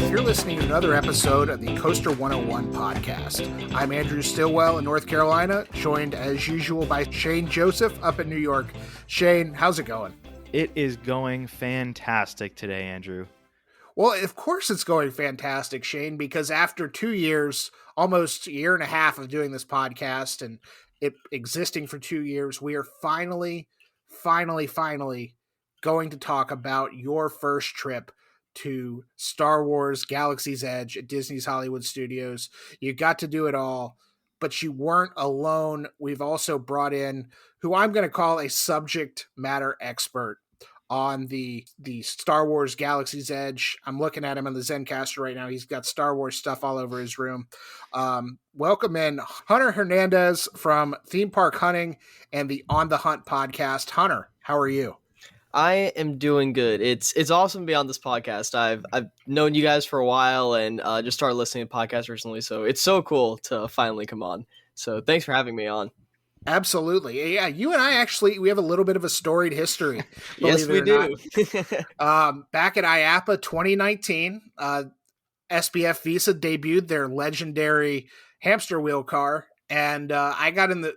You're listening to another episode of the Coaster101 podcast. I'm Andrew Stillwell in North Carolina, joined as usual by Shane Joseph up in New York. Shane, how's it going? It is going fantastic today, Andrew. Well, of course it's going fantastic, Shane, because after 2 years, almost a year and a half of doing this podcast and it existing for 2 years, we are finally going to talk about your first trip to Star Wars Galaxy's Edge at Disney's Hollywood Studios. You got to do it all, but you weren't alone. We've also brought in who I'm going to call a subject matter expert on the Star Wars Galaxy's Edge. I'm looking at him on the Zencaster right now. He's got Star Wars stuff all over his room. Welcome in Hunter Hernandez from Theme Park Hunting and the On the Hunt podcast. Hunter, how are you? I am doing good. It's awesome to be on this podcast. I've known you guys for a while and just started listening to podcasts recently, so it's so cool to finally come on. So thanks for having me on. Absolutely. Yeah, you and I we have a little bit of a storied history. Yes, we do. Back at IAPA 2019, SBF Visa debuted their legendary hamster wheel car. And I got in it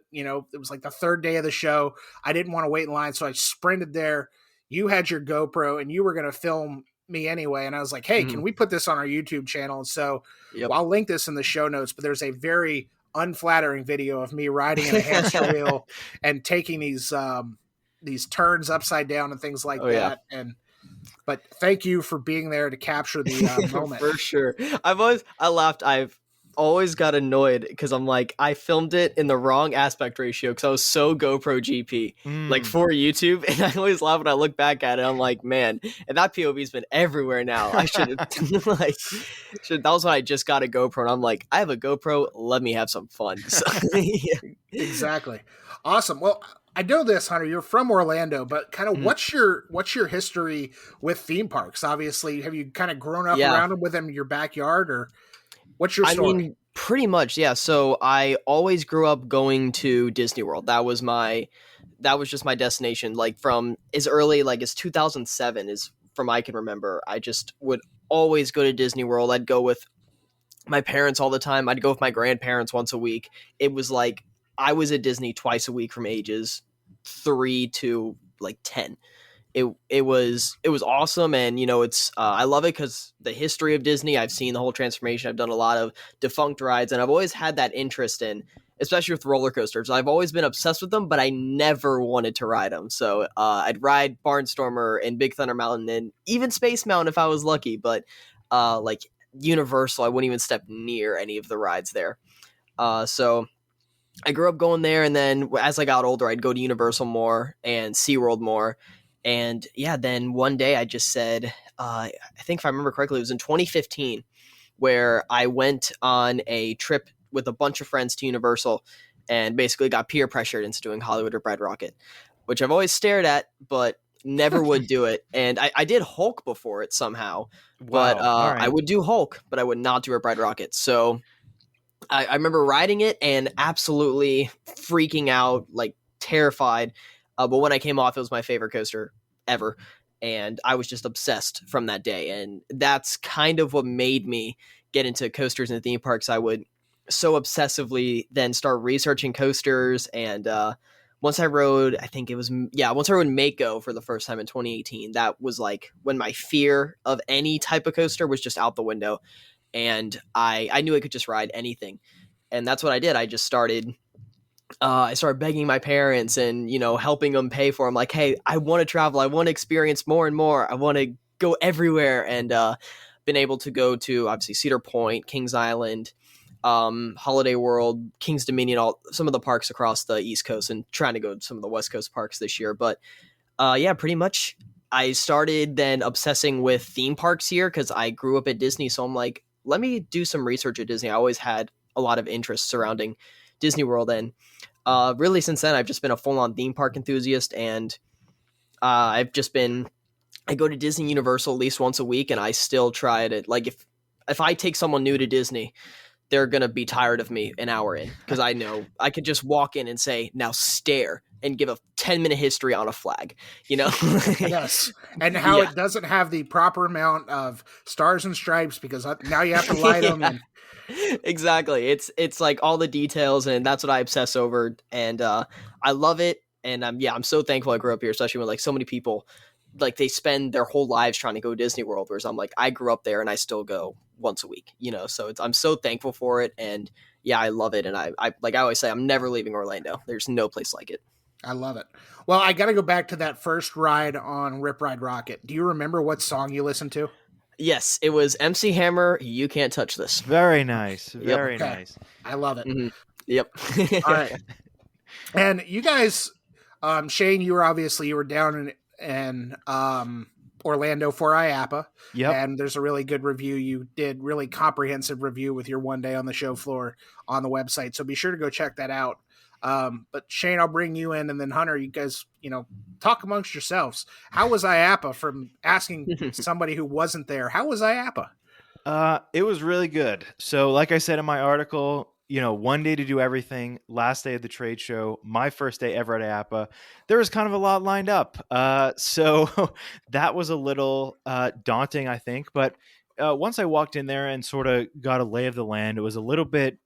was like the third day of the show. I didn't want to wait in line, so I sprinted there. You had your GoPro, and you were going to film me anyway. And I was like, hey, can we put this on our YouTube channel? And so I'll link this in the show notes, but there's a very unflattering video of me riding in a hamster wheel and taking these turns upside down and things like that. But thank you for being there to capture the moment. For sure. I laughed. I've always got annoyed because I'm like, I filmed it in the wrong aspect ratio because I was so GoPro GP like for YouTube, and I always laugh when I look back at it. I'm like, man, and that POV's been everywhere now. I should have that was when I just got a GoPro, and I'm like, I have a GoPro, let me have some fun. So, Exactly. Awesome. Well, I know this, Hunter, you're from Orlando, but kind of what's your history with theme parks? Obviously, have you kind of grown up around them with them in your backyard, or what's your story? I mean, pretty much, yeah. So I always grew up going to Disney World. That was just my destination. Like from as early as 2007 is from I can remember. I just would always go to Disney World. I'd go with my parents all the time. I'd go with my grandparents once a week. It was like I was at Disney twice a week from ages 3 to 10. It was awesome, and it's I love it because the history of Disney. I've seen the whole transformation. I've done a lot of defunct rides, and I've always had that interest in, especially with roller coasters. I've always been obsessed with them, but I never wanted to ride them. So I'd ride Barnstormer and Big Thunder Mountain and even Space Mountain if I was lucky. But like Universal, I wouldn't even step near any of the rides there. So I grew up going there, and then as I got older, I'd go to Universal more and SeaWorld more. And then one day I just said, I think if I remember correctly, it was in 2015 where I went on a trip with a bunch of friends to Universal and basically got peer pressured into doing Hollywood or Red Rocket, which I've always stared at, but never would do it. And I did Hulk before it somehow, but right. I would do Hulk, but I would not do a Red Rocket. So I remember riding it and absolutely freaking out, terrified. But when I came off, it was my favorite coaster ever. And I was just obsessed from that day. And that's kind of what made me get into coasters and theme parks. I would so obsessively then start researching coasters. And once I rode Mako for the first time in 2018, that was when my fear of any type of coaster was just out the window. And I knew I could just ride anything. And that's what I did. I just started begging my parents and, helping them pay for them. Like, hey, I want to travel. I want to experience more and more. I want to go everywhere. And been able to go to, obviously, Cedar Point, Kings Island, Holiday World, Kings Dominion, some of the parks across the East Coast, and trying to go to some of the West Coast parks this year. But pretty much I started then obsessing with theme parks here because I grew up at Disney. So I'm like, let me do some research at Disney. I always had a lot of interest surrounding Disney World, and really since then I've just been a full-on theme park enthusiast, and I go to Disney Universal at least once a week, and I still try to, if I take someone new to Disney, they're gonna be tired of me an hour in, because I know I could just walk in and say, now stare, and give a 10-minute history on a flag, Yes, and how Yeah. it doesn't have the proper amount of stars and stripes because now you have to light them. Yeah. And Exactly. It's like all the details, and that's what I obsess over, and I love it. And I'm so thankful I grew up here, especially when like so many people like they spend their whole lives trying to go to Disney World, whereas I'm like I grew up there and I still go once a week, So I'm so thankful for it, and yeah, I love it. And I like I always say, I'm never leaving Orlando. There's no place like it. I love it. Well, I got to go back to that first ride on Rip Ride Rocket. Do you remember what song you listened to? Yes, it was MC Hammer. You can't touch this. Very nice. Yep. Very Okay. nice. I love it. Mhm. Yep. All right. And you guys, Shane, you were down in Orlando for IAPA. Yep. And there's a really good review. You did really comprehensive review with your one day on the show floor on the website. So be sure to go check that out. But Shane, I'll bring you in, and then Hunter, you guys, talk amongst yourselves. How was IAPA? From asking somebody who wasn't there, how was IAPA? It was really good. So like I said in my article, one day to do everything, last day of the trade show, my first day ever at IAPA, there was kind of a lot lined up. So that was a little daunting, I think. But once I walked in there and sort of got a lay of the land, it was a little bit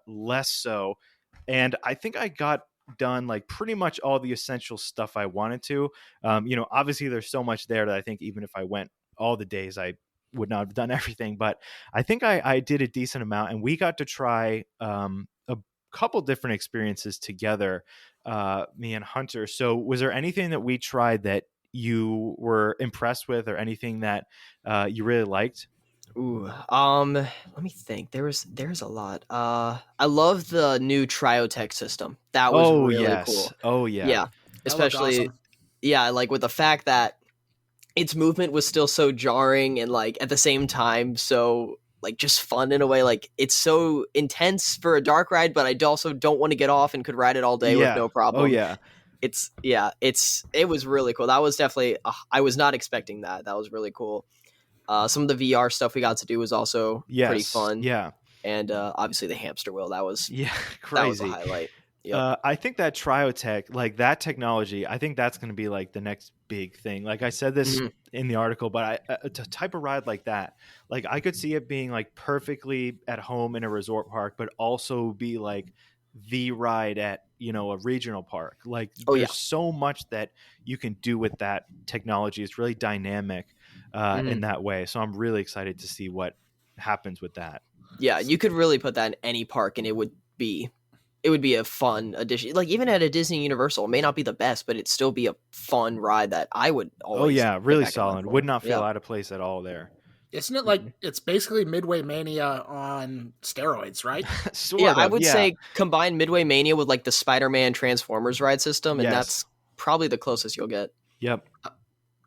less so. And I think I got done like pretty much all the essential stuff I wanted to. Obviously there's so much there that I think even if I went all the days, I would not have done everything, but I think I did a decent amount, and we got to try a couple different experiences together, me and Hunter. So was there anything that we tried that you were impressed with, or anything that you really liked? Ooh, let me think. There's a lot. I love the new Triotech system. That was really cool. Oh yeah. Yeah, That looked especially awesome. yeah, like with the fact that its movement was still so jarring and like at the same time so like just fun in a way. Like it's so intense for a dark ride, but I also don't want to get off and could ride it all day with no problem. Oh yeah. It was really cool. That was definitely I was not expecting that. That was really cool. Some of the VR stuff we got to do was also pretty fun. Yeah. And obviously the hamster wheel, that was crazy. That was a highlight. Yep. I think that Triotech, like that technology, I think that's going to be like the next big thing. Like I said this in the article, but a type of ride like that, like I could see it being like perfectly at home in a resort park, but also be like the ride at, a regional park. Like there's so much that you can do with that technology. It's really dynamic in that way. So I'm really excited to see what happens with that. Yeah, you could really put that in any park and it would be a fun addition. Like even at a Disney Universal, it may not be the best, but it'd still be a fun ride that I would always. Oh yeah, really solid. Would not feel out of place at all there. Isn't it like it's basically Midway Mania on steroids, right? I would say combine Midway Mania with like the Spider-Man Transformers ride system, and that's probably the closest you'll get. Yep.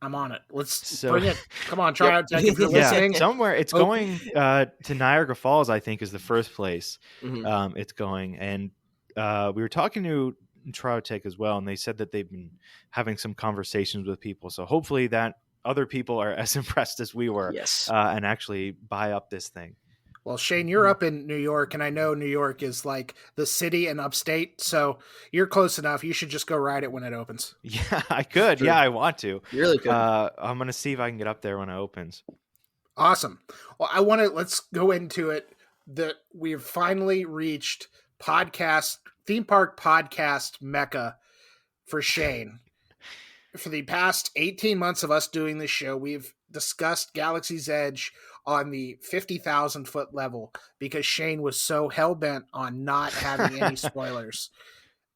I'm on it. Let's bring it. Come on, try out if you're listening. Somewhere it's going to Niagara Falls, I think, is the first place it's going. And we were talking to Triotech as well, and they said that they've been having some conversations with people. So hopefully that other people are as impressed as we were and actually buy up this thing. Well, Shane, you're up in New York, and I know New York is like the city and upstate, so you're close enough. You should just go ride it when it opens. Yeah, I could. True. Yeah, I want to. You really could. I'm going to see if I can get up there when it opens. Awesome. Well, let's go into it. We've finally reached theme park podcast mecca for Shane. For the past 18 months of us doing this show, we've discussed Galaxy's Edge on the 50,000 foot level because Shane was so hell-bent on not having any spoilers.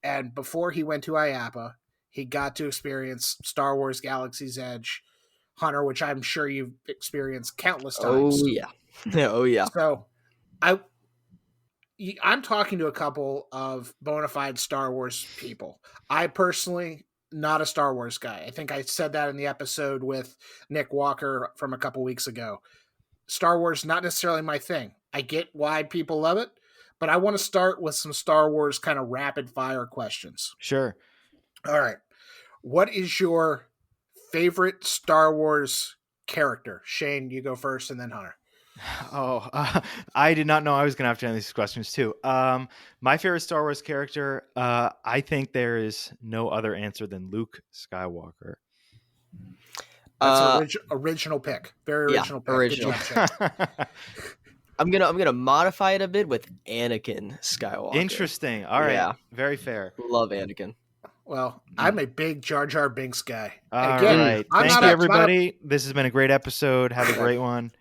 And before he went to IAPA, he got to experience Star Wars Galaxy's Edge, Hunter, which I'm sure you've experienced countless times. Oh, yeah. Oh, yeah. So I'm talking to a couple of bona fide Star Wars people. I personally, not a Star Wars guy. I think I said that in the episode with Nick Walker from a couple weeks ago. Star Wars, not necessarily my thing. I get why people love it, but I want to start with some Star Wars kind of rapid fire questions. Sure. All right. What is your favorite Star Wars character? Shane, you go first and then Hunter. Oh, I did not know I was going to have to answer these questions too. My favorite Star Wars character, I think there is no other answer than Luke Skywalker. That's an Uh, original pick. Very yeah, original pick. Good original. job, Shane. I'm gonna modify it a bit with Anakin Skywalker. Interesting. All right. Yeah. Very fair. Love Anakin. Well, I'm a big Jar Jar Binks guy. And All again, right. I'm Thank not you, a- everybody. This has been a great episode. Have a great one.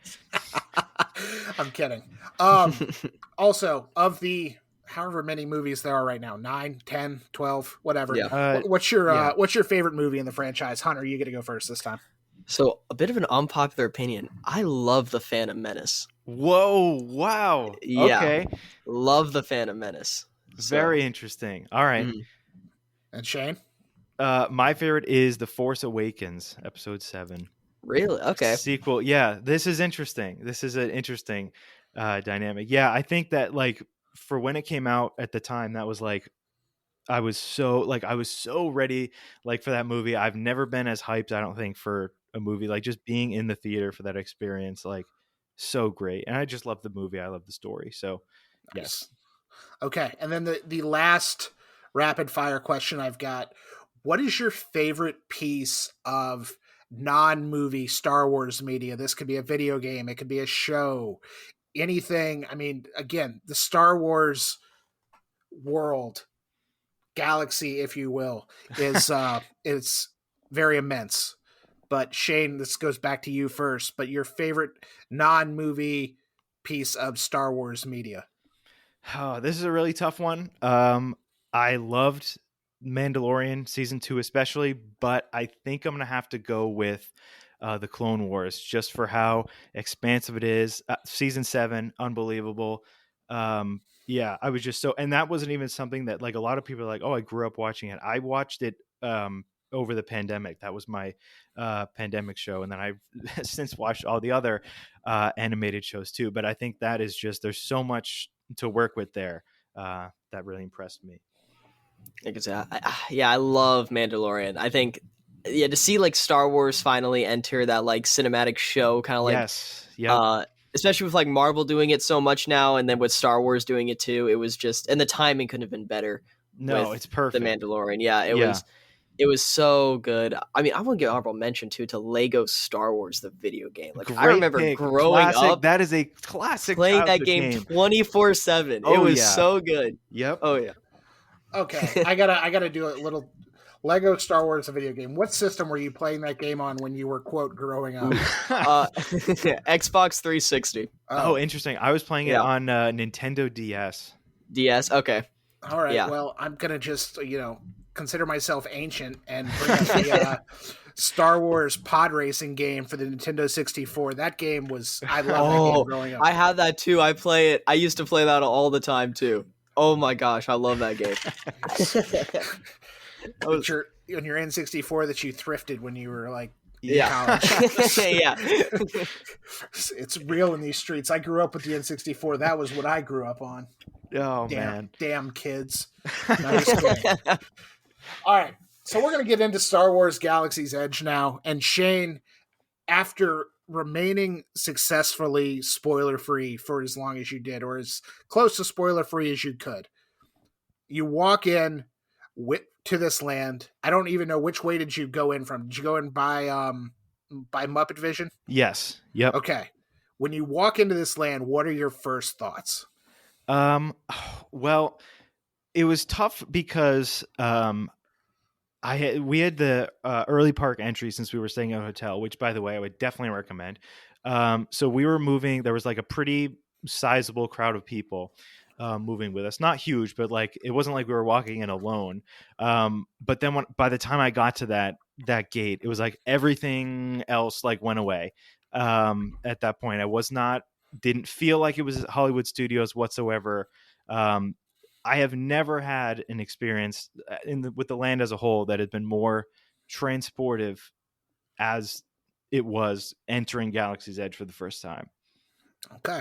I'm kidding. Also, of the however many movies there are right now, 9, 10, 12, whatever. Yeah. What's your favorite movie in the franchise? Hunter, you get to go first this time. So, a bit of an unpopular opinion. I love the Phantom Menace. Whoa. Wow. Yeah. Okay. Love the Phantom Menace. Very interesting. All right. And Shane? My favorite is The Force Awakens, Episode 7. Really? Okay. Sequel. Yeah, this is interesting. This is an interesting dynamic. Yeah, I think that like for when it came out at the time, that was like I was so ready like for that movie. I've never been as hyped, I don't think, for a movie. Like just being in the theater for that experience, like so great. And I just love the movie. I love the story. So yes. Okay, and then the last rapid fire question I've got: what is your favorite piece of non-movie Star Wars media? This could be a video game, it could be a show, anything. I mean, again, the Star Wars world, galaxy, if you will, is it's very immense. But Shane, this goes back to you first. But your favorite non-movie piece of Star Wars media? Oh, this is a really tough one. I loved Mandalorian season 2 especially, but I think I'm gonna have to go with the Clone Wars just for how expansive it is. Season 7, unbelievable. Yeah, I was just so, and that wasn't even something that like a lot of people are like, oh, I grew up watching it. I watched it over the pandemic. That was my pandemic show, and then I've since watched all the other animated shows too. But I think that is just there's so much to work with there that really impressed me. I love Mandalorian. I think to see like Star Wars finally enter that like cinematic show kind of like Yes, yeah, especially with like Marvel doing it so much now, and then with Star Wars doing it too, it was just, and the timing couldn't have been better. no, it's perfect. The Mandalorian, yeah, it was so good. I mean, I want to give honorable mention too to Lego Star Wars, the video game. Like I remember growing up, that is a classic playing that game 24/7. It was so good. Yep. Oh yeah. Okay, I gotta do a little Lego Star Wars, a video game. What system were you playing that game on when you were quote growing up? Xbox 360. Oh, interesting. I was playing it on Nintendo DS. DS. Okay. All right. Yeah. Well, I'm gonna just consider myself ancient and bring up the Star Wars pod racing game for the Nintendo 64. That game was I love that game growing up. I have that too. I play it. I used to play that all the time too. Oh my gosh, I love that game. On your N64 that you thrifted when you were like college. Yeah. It's real in these streets. I grew up with the N64. That was what I grew up on. Oh man. Damn kids. No, all right. So we're going to get into Star Wars Galaxy's Edge now. And Shane, after remaining successfully spoiler-free for as long as you did, or as close to spoiler-free as you could, you walk in to this land. I don't even know which way did you go in from. Did you go in by Muppet Vision? Yes. Yep. Okay. When you walk into this land, what are your first thoughts? Well, it was tough because we had the early park entry since we were staying at a hotel, which by the way I would definitely recommend. So we were moving. There was like a pretty sizable crowd of people moving with us. Not huge, but like it wasn't like we were walking in alone. But then by the time I got to that gate, it was like everything else like went away. At that point, didn't feel like it was Hollywood Studios whatsoever. I have never had an experience with the land as a whole that had been more transportive as it was entering Galaxy's Edge for the first time. Okay.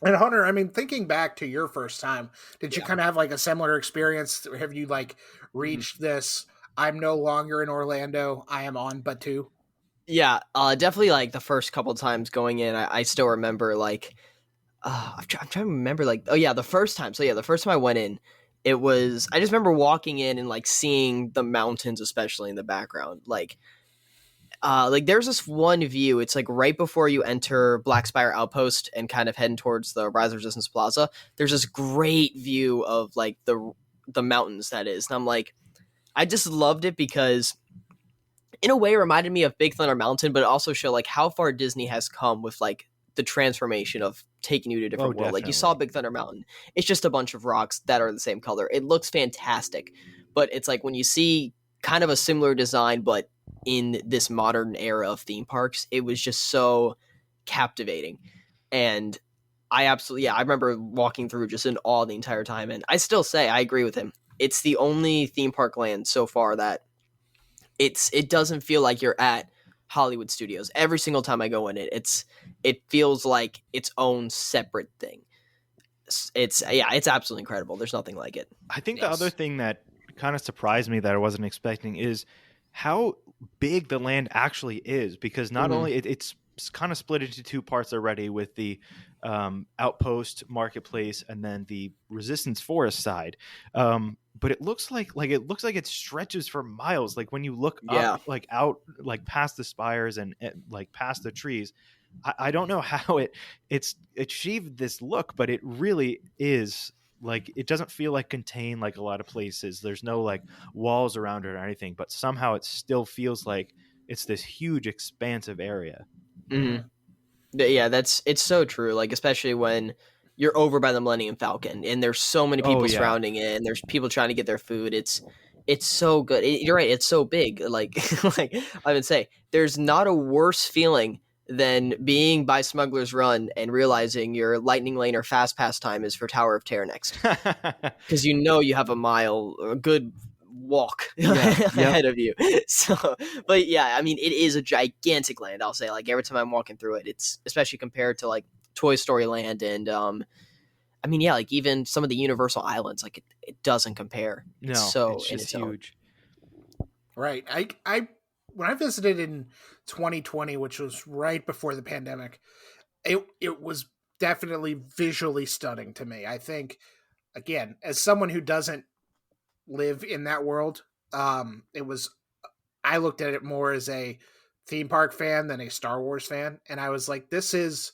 And Hunter, I mean, thinking back to your first time, did you kind of have like a similar experience? Have you like reached this, I'm no longer in Orlando, I am on Batuu? Definitely like the first couple times going in, I still remember like I'm trying to remember like oh yeah the first time. So yeah, the first time I went in, it was I just remember walking in and like seeing the mountains, especially in the background. Like there's this one view. It's like right before you enter Black Spire Outpost and kind of heading towards the Rise of Resistance Plaza. There's this great view of like the mountains that is, and I'm like, I just loved it because in a way it reminded me of Big Thunder Mountain, but it also showed like how far Disney has come with like the transformation of taking you to a different world. Like you saw Definitely. Big Thunder Mountain, it's just a bunch of rocks that are the same color. It looks fantastic, but it's like when you see kind of a similar design, but in this modern era of theme parks, it was just so captivating. And I absolutely, yeah, I remember walking through just in awe the entire time. And I still say I agree with him. It's the only theme park land so far that it doesn't feel like you're at Hollywood Studios. Every single time I go in it feels like its own separate thing. It's absolutely incredible. There's nothing like it. I think the other thing that kind of surprised me that I wasn't expecting is how big the land actually is, because not only it's kind of split into two parts already with the outpost marketplace and then the resistance forest side, but it looks like it stretches for miles. Like when you look up, like out, like past the spires and like past the trees, I don't know how it's achieved this look, but it really is. Like it doesn't feel like contained like a lot of places. There's no like walls around it or anything, but somehow it still feels like it's this huge expansive area. Mm-hmm. Yeah, it's so true. Like especially when you're over by the Millennium Falcon and there's so many people surrounding it and there's people trying to get their food. It's so good. You're right. It's so big. Like like I would say, there's not a worse feeling than being by Smuggler's Run and realizing your Lightning Lane or Fast Pass time is for Tower of Terror next, because you know you have a good walk ahead of you. So, but yeah, I mean, it is a gigantic land. I'll say, like every time I'm walking through it, it's especially compared to like Toy Story Land and I mean, yeah, like even some of the Universal Islands, like it doesn't compare. It's just huge. Right. I when I visited in 2020, which was right before the pandemic, it was definitely visually stunning to me. I think, again, as someone who doesn't live in that world, it was. I looked at it more as a theme park fan than a Star Wars fan, and I was like, this is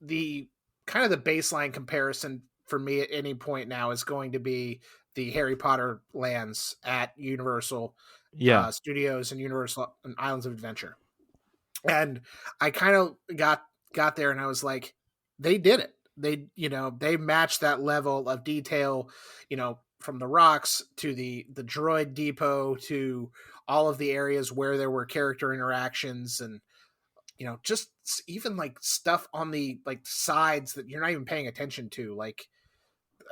the kind of the baseline comparison for me at any point now is going to be the Harry Potter lands at Universal Studios and Universal and Islands of Adventure. And I kind of got there and I was like, they did it. They matched that level of detail, from the rocks to the droid depot to all of the areas where there were character interactions and just even like stuff on the like sides that you're not even paying attention to. Like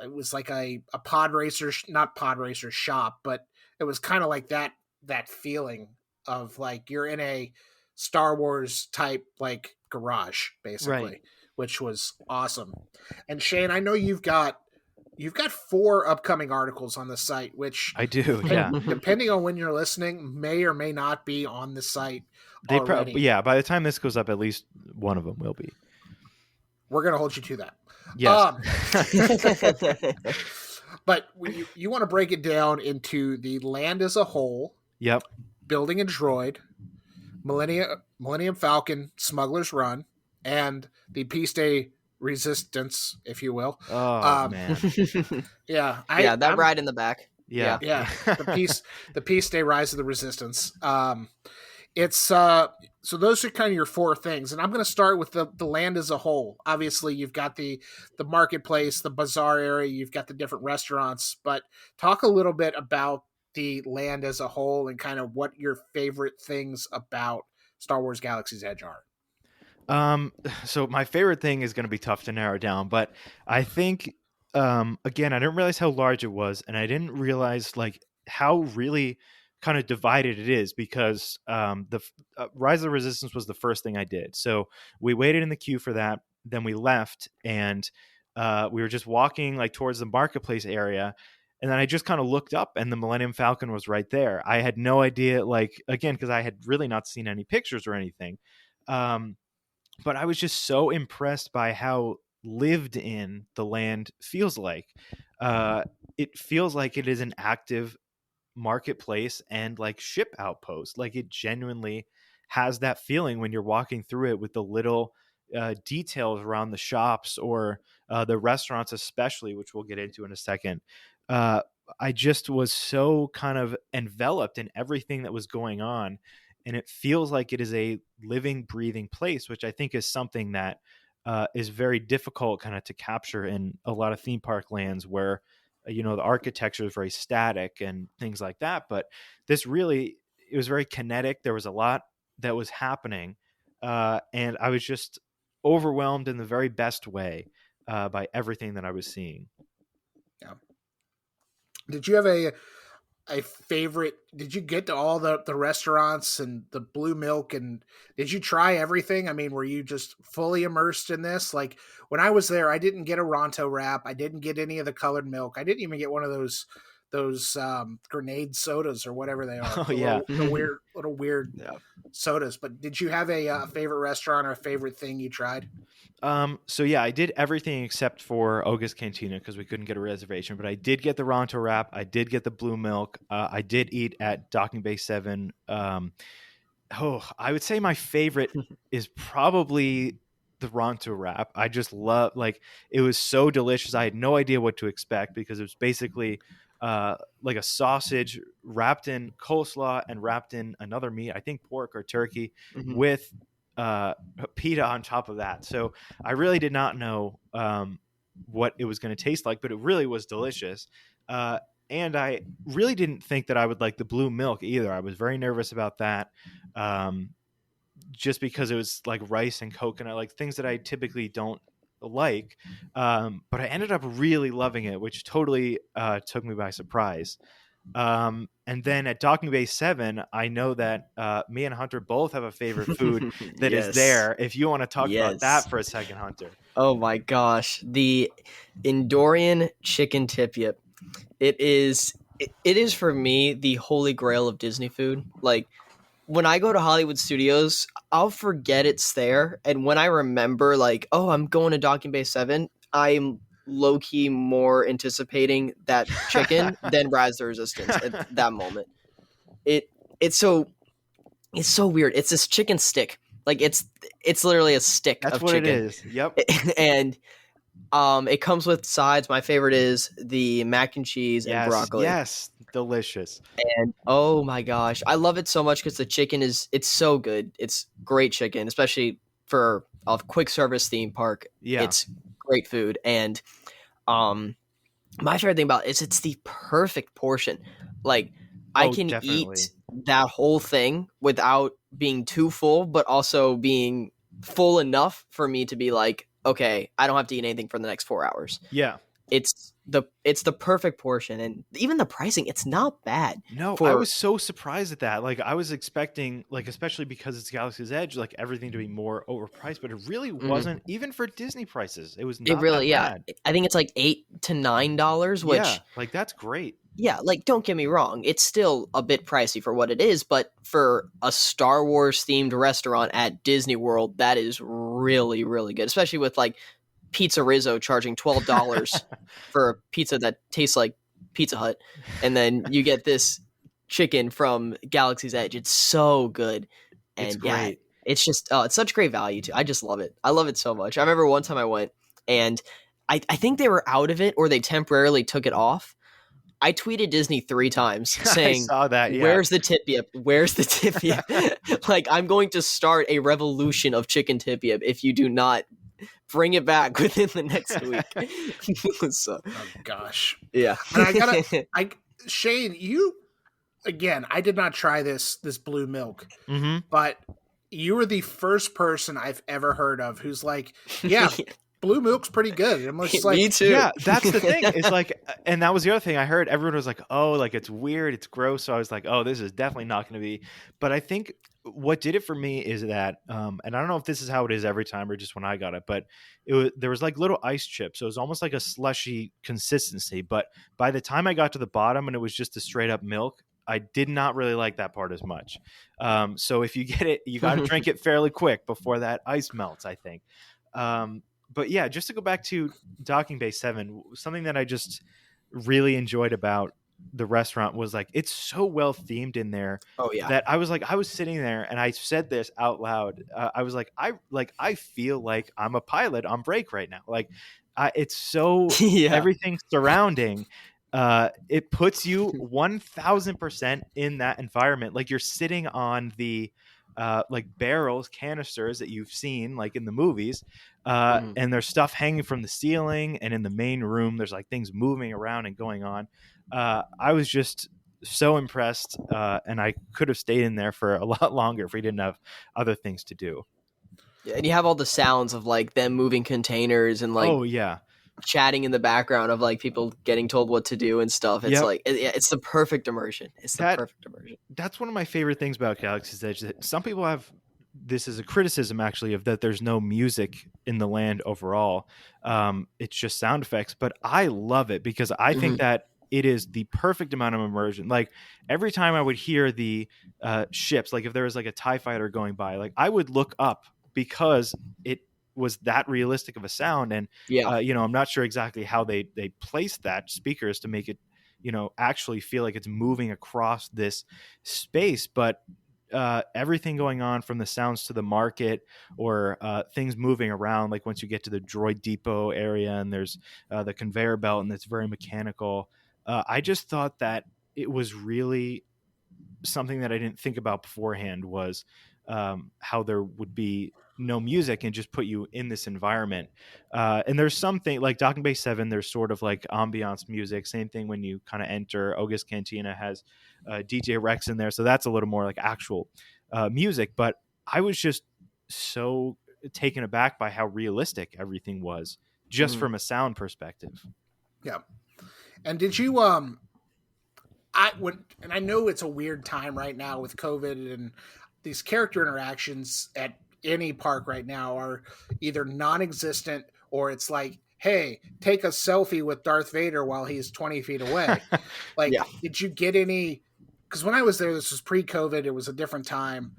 it was like a pod racer, not pod racer shop, but it was kind of like that feeling of like you're in a Star Wars type like garage basically, which was awesome. And Shane, I know you've got 4 upcoming articles on the site, which I do, depending on when you're listening, may or may not be on the site They already. by the time this goes up, at least one of them will be. We're gonna hold you to that. Yes. But you want to break it down into the land as a whole. Yep. Building a droid, Millennium Falcon, Smuggler's Run, and the Peace Day Resistance, if you will. Oh man. Yeah. I'm ride in the back. Yeah. The Peace Day Rise of the Resistance. It's so those are kind of your 4 things, and I'm going to start with the land as a whole. Obviously, you've got the marketplace, the bazaar area, you've got the different restaurants, but talk a little bit about the land as a whole and kind of what your favorite things about Star Wars Galaxy's Edge are. So my favorite thing is going to be tough to narrow down, but I think again, I didn't realize how large it was, and I didn't realize like how really kind of divided it is, because the Rise of the Resistance was the first thing I did. So we waited in the queue for that, then we left, and we were just walking like towards the marketplace area, And then I just kind of looked up and the Millennium Falcon was right there. I had no idea, like, again, because I had really not seen any pictures or anything. But I was just so impressed by how lived in the land feels like. It feels like it is an active marketplace and like ship outpost. Like it genuinely has that feeling when you're walking through it with the little details around the shops or the restaurants, especially, which we'll get into in a second. I just was so kind of enveloped in everything that was going on. And it feels like it is a living, breathing place, which I think is something that is very difficult kind of to capture in a lot of theme park lands where, the architecture is very static and things like that. But this really, it was very kinetic. There was a lot that was happening. And I was just overwhelmed in the very best way by everything that I was seeing. Yeah. Did you have a favorite? Did you get to all the restaurants and the blue milk, and did you try everything? I mean, were you just fully immersed in this? Like when I was there, I didn't get a Ronto wrap. I didn't get any of the colored milk. I didn't even get one of those grenade sodas or whatever they are. Oh yeah, little weird sodas. But did you have a favorite restaurant or a favorite thing you tried? So yeah, I did everything except for Oga's Cantina because we couldn't get a reservation, but I did get the Ronto wrap. I did get the blue milk. I did eat at Docking Bay 7. I would say my favorite is probably the Ronto wrap. I just love, like, it was so delicious. I had no idea what to expect because it was basically like a sausage wrapped in coleslaw and wrapped in another meat, I think pork or turkey, with pita on top of that. So I really did not know what it was going to taste like, but it really was delicious. And I really didn't think that I would like the blue milk either. I was very nervous about that. Just because it was like rice and coconut, like things that I typically don't like. But I ended up really loving it, which totally took me by surprise. And then at Docking Bay 7, I know that me and Hunter both have a favorite food that is there. If you want to talk about that for a second, Hunter. Oh my gosh. The Endorian chicken tip-yip. It is for me the holy grail of Disney food. Like when I go to Hollywood Studios, I'll forget it's there. And when I remember like, oh, I'm going to Docking Bay 7, I'm low-key more anticipating that chicken than Rise of the Resistance at that moment. It's so weird. It's this chicken stick. Like it's literally a stick That's of what chicken. It is. Yep. And it comes with sides. My favorite is the mac and cheese and broccoli. Yes, delicious. And oh my gosh, I love it so much because the chicken it's so good. It's great chicken, especially for a quick service theme park. Yeah. It's great food. And my favorite thing about it is it's the perfect portion. Like I can eat that whole thing without being too full, but also being full enough for me to be like, okay, I don't have to eat anything for the next 4 hours. Yeah. It's the perfect portion, and even the pricing, it's not bad. No, I was so surprised at that. Like I was expecting, like especially because it's Galaxy's Edge, like everything to be more overpriced, but it really wasn't. Even for Disney prices, it was not. It really, bad. I think it's like $8 to $9, which like that's great. Yeah, like don't get me wrong, it's still a bit pricey for what it is, but for a Star Wars themed restaurant at Disney World, that is really, really good, especially with like Pizza Rizzo charging $12 for a pizza that tastes like Pizza Hut, and then you get this chicken from Galaxy's Edge. It's so good, and it's great. It's just it's such great value too. I just love it. I love it so much. I remember one time I went, and I think they were out of it or they temporarily took it off. I tweeted Disney 3 times saying, I saw that, yeah. Where's the tip-yip? Where's the tip-yip? Like, I'm going to start a revolution of chicken tip-yip if you do not bring it back within the next week. Oh, gosh. Yeah. And Shane, you, again, I did not try this blue milk, but you were the first person I've ever heard of who's like, yeah, blue milk's pretty good. I'm just Me like, too. Yeah, that's the thing. It's like, and that was the other thing I heard. Everyone was like, "Oh, like it's weird, it's gross." So I was like, "Oh, this is definitely not going to be." But I think what did it for me is that, and I don't know if this is how it is every time or just when I got it, but there was like little ice chips, so it was almost like a slushy consistency. But by the time I got to the bottom and it was just a straight up milk, I did not really like that part as much. So if you get it, you got to drink it fairly quick before that ice melts, I think. But yeah, just to go back to Docking Bay 7, something that I just really enjoyed about the restaurant was like it's so well themed in there Oh yeah. that I was sitting there and I said this out loud. I was like I feel like I'm a pilot on break right now. Like it's so Yeah. everything surrounding it puts you 1000% in that environment. Like you're sitting on the like barrels, canisters that you've seen like in the movies, and there's stuff hanging from the ceiling, and in the main room there's like things moving around and going on. I was just so impressed, and I could have stayed in there for a lot longer if we didn't have other things to do. Yeah, and you have all the sounds of like them moving containers and like Oh yeah, chatting in the background of like people getting told what to do and stuff. It's Yep. like it's the perfect immersion. It's the That- perfect immersion. that's one of my favorite things about Galaxy's Edge. That some people have this as a criticism, actually, of that there's no music in the land overall. It's just sound effects, but I love it because I think that it is the perfect amount of immersion. Like every time I would hear the ships, like if there was like a TIE fighter going by, like I would look up because it was that realistic of a sound. And Yeah. I'm not sure exactly how they placed that speakers to make it actually feel like it's moving across this space, but everything going on from the sounds to the market or things moving around, like once you get to the droid depot area and there's the conveyor belt and it's very mechanical. I just thought that it was really something that I didn't think about beforehand was how there would be no music and just put you in this environment. And there's something like Docking Bay 7, there's sort of like ambiance music. Same thing when you kind of enter Oga's Cantina has DJ Rex in there. So that's a little more like actual music. But I was just so taken aback by how realistic everything was just from a sound perspective. yeah. And did you and I know it's a weird time right now with COVID, and these character interactions at any park right now are either non-existent or it's like, hey, take a selfie with Darth Vader while he's 20 feet away. Like, Yeah. Did you get any? Because when I was there, this was pre-COVID. It was a different time.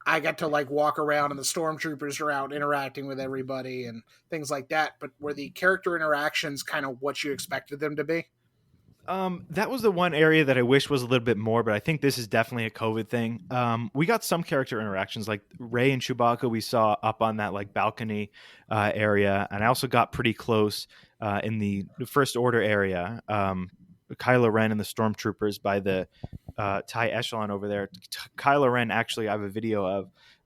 I got to like walk around and the stormtroopers are out interacting with everybody and things like that. But were the character interactions kind of what you expected them to be? That was the one area that I wish was a little bit more, but I think this is definitely a COVID thing. We got some character interactions, like Rey and Chewbacca we saw up on that like balcony area, and I also got pretty close in the First Order area. Kylo Ren and the stormtroopers by the TIE Echelon over there. Kylo Ren, actually, I have a video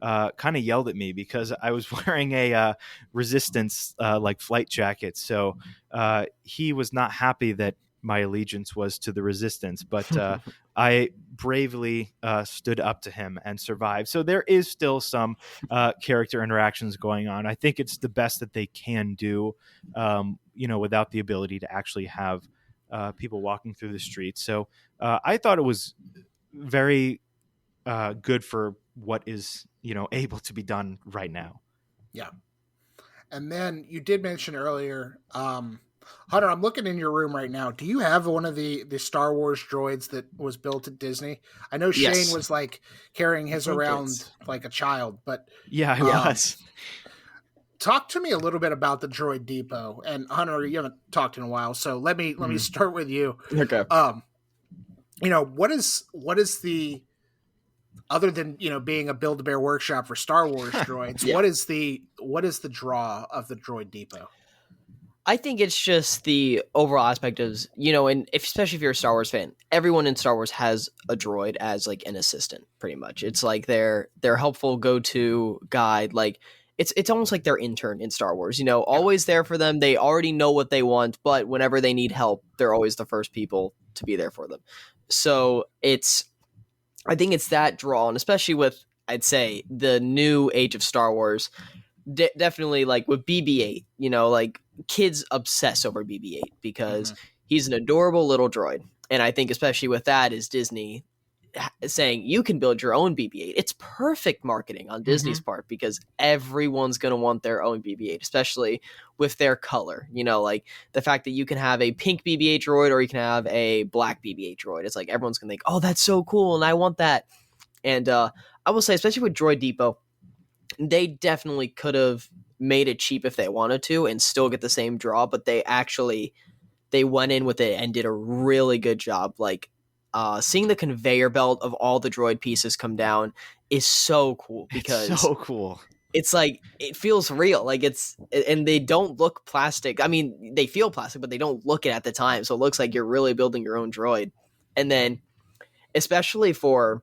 of, kind of yelled at me because I was wearing a Resistance like flight jacket, so he was not happy that my allegiance was to the Resistance, but I bravely stood up to him and survived. So there is still some character interactions going on. I think it's the best that they can do, without the ability to actually have people walking through the streets. So I thought it was very good for what is, able to be done right now. Yeah. And then you did mention earlier, Hunter, I'm looking in your room right now. Do you have one of the Star Wars droids that was built at Disney? I know Yes. Shane was like carrying his around it's- like a child, but Yeah, I was. talk to me a little bit about the droid depot. And Hunter, you haven't talked in a while, so let me start with you. Okay. What is the, other than being a Build-A-Bear workshop for Star Wars droids, Yeah. what is the draw of the droid depot? I think it's just the overall aspect of, and especially if you're a Star Wars fan, everyone in Star Wars has a droid as like an assistant, pretty much. It's like their helpful go-to guide. Like it's almost like their intern in Star Wars, always there for them. They already know what they want, but whenever they need help, they're always the first people to be there for them. So I think it's that draw, and especially with, I'd say, the new age of Star Wars, definitely like with BB-8, like kids obsess over BB-8 because he's an adorable little droid. And I think especially with that is Disney saying you can build your own BB-8. It's perfect marketing on Disney's part because everyone's going to want their own BB-8, especially with their color. Like the fact that you can have a pink BB-8 droid or you can have a black BB-8 droid. It's like everyone's going to think, oh, that's so cool and I want that. And I will say, especially with Droid Depot, they definitely could have made it cheap if they wanted to and still get the same draw, but they went in with it and did a really good job. Like seeing the conveyor belt of all the droid pieces come down is so cool because it's so cool. It's like it feels real. Like and they don't look plastic. I mean, they feel plastic, but they don't look it at the time. So it looks like you're really building your own droid. And then especially for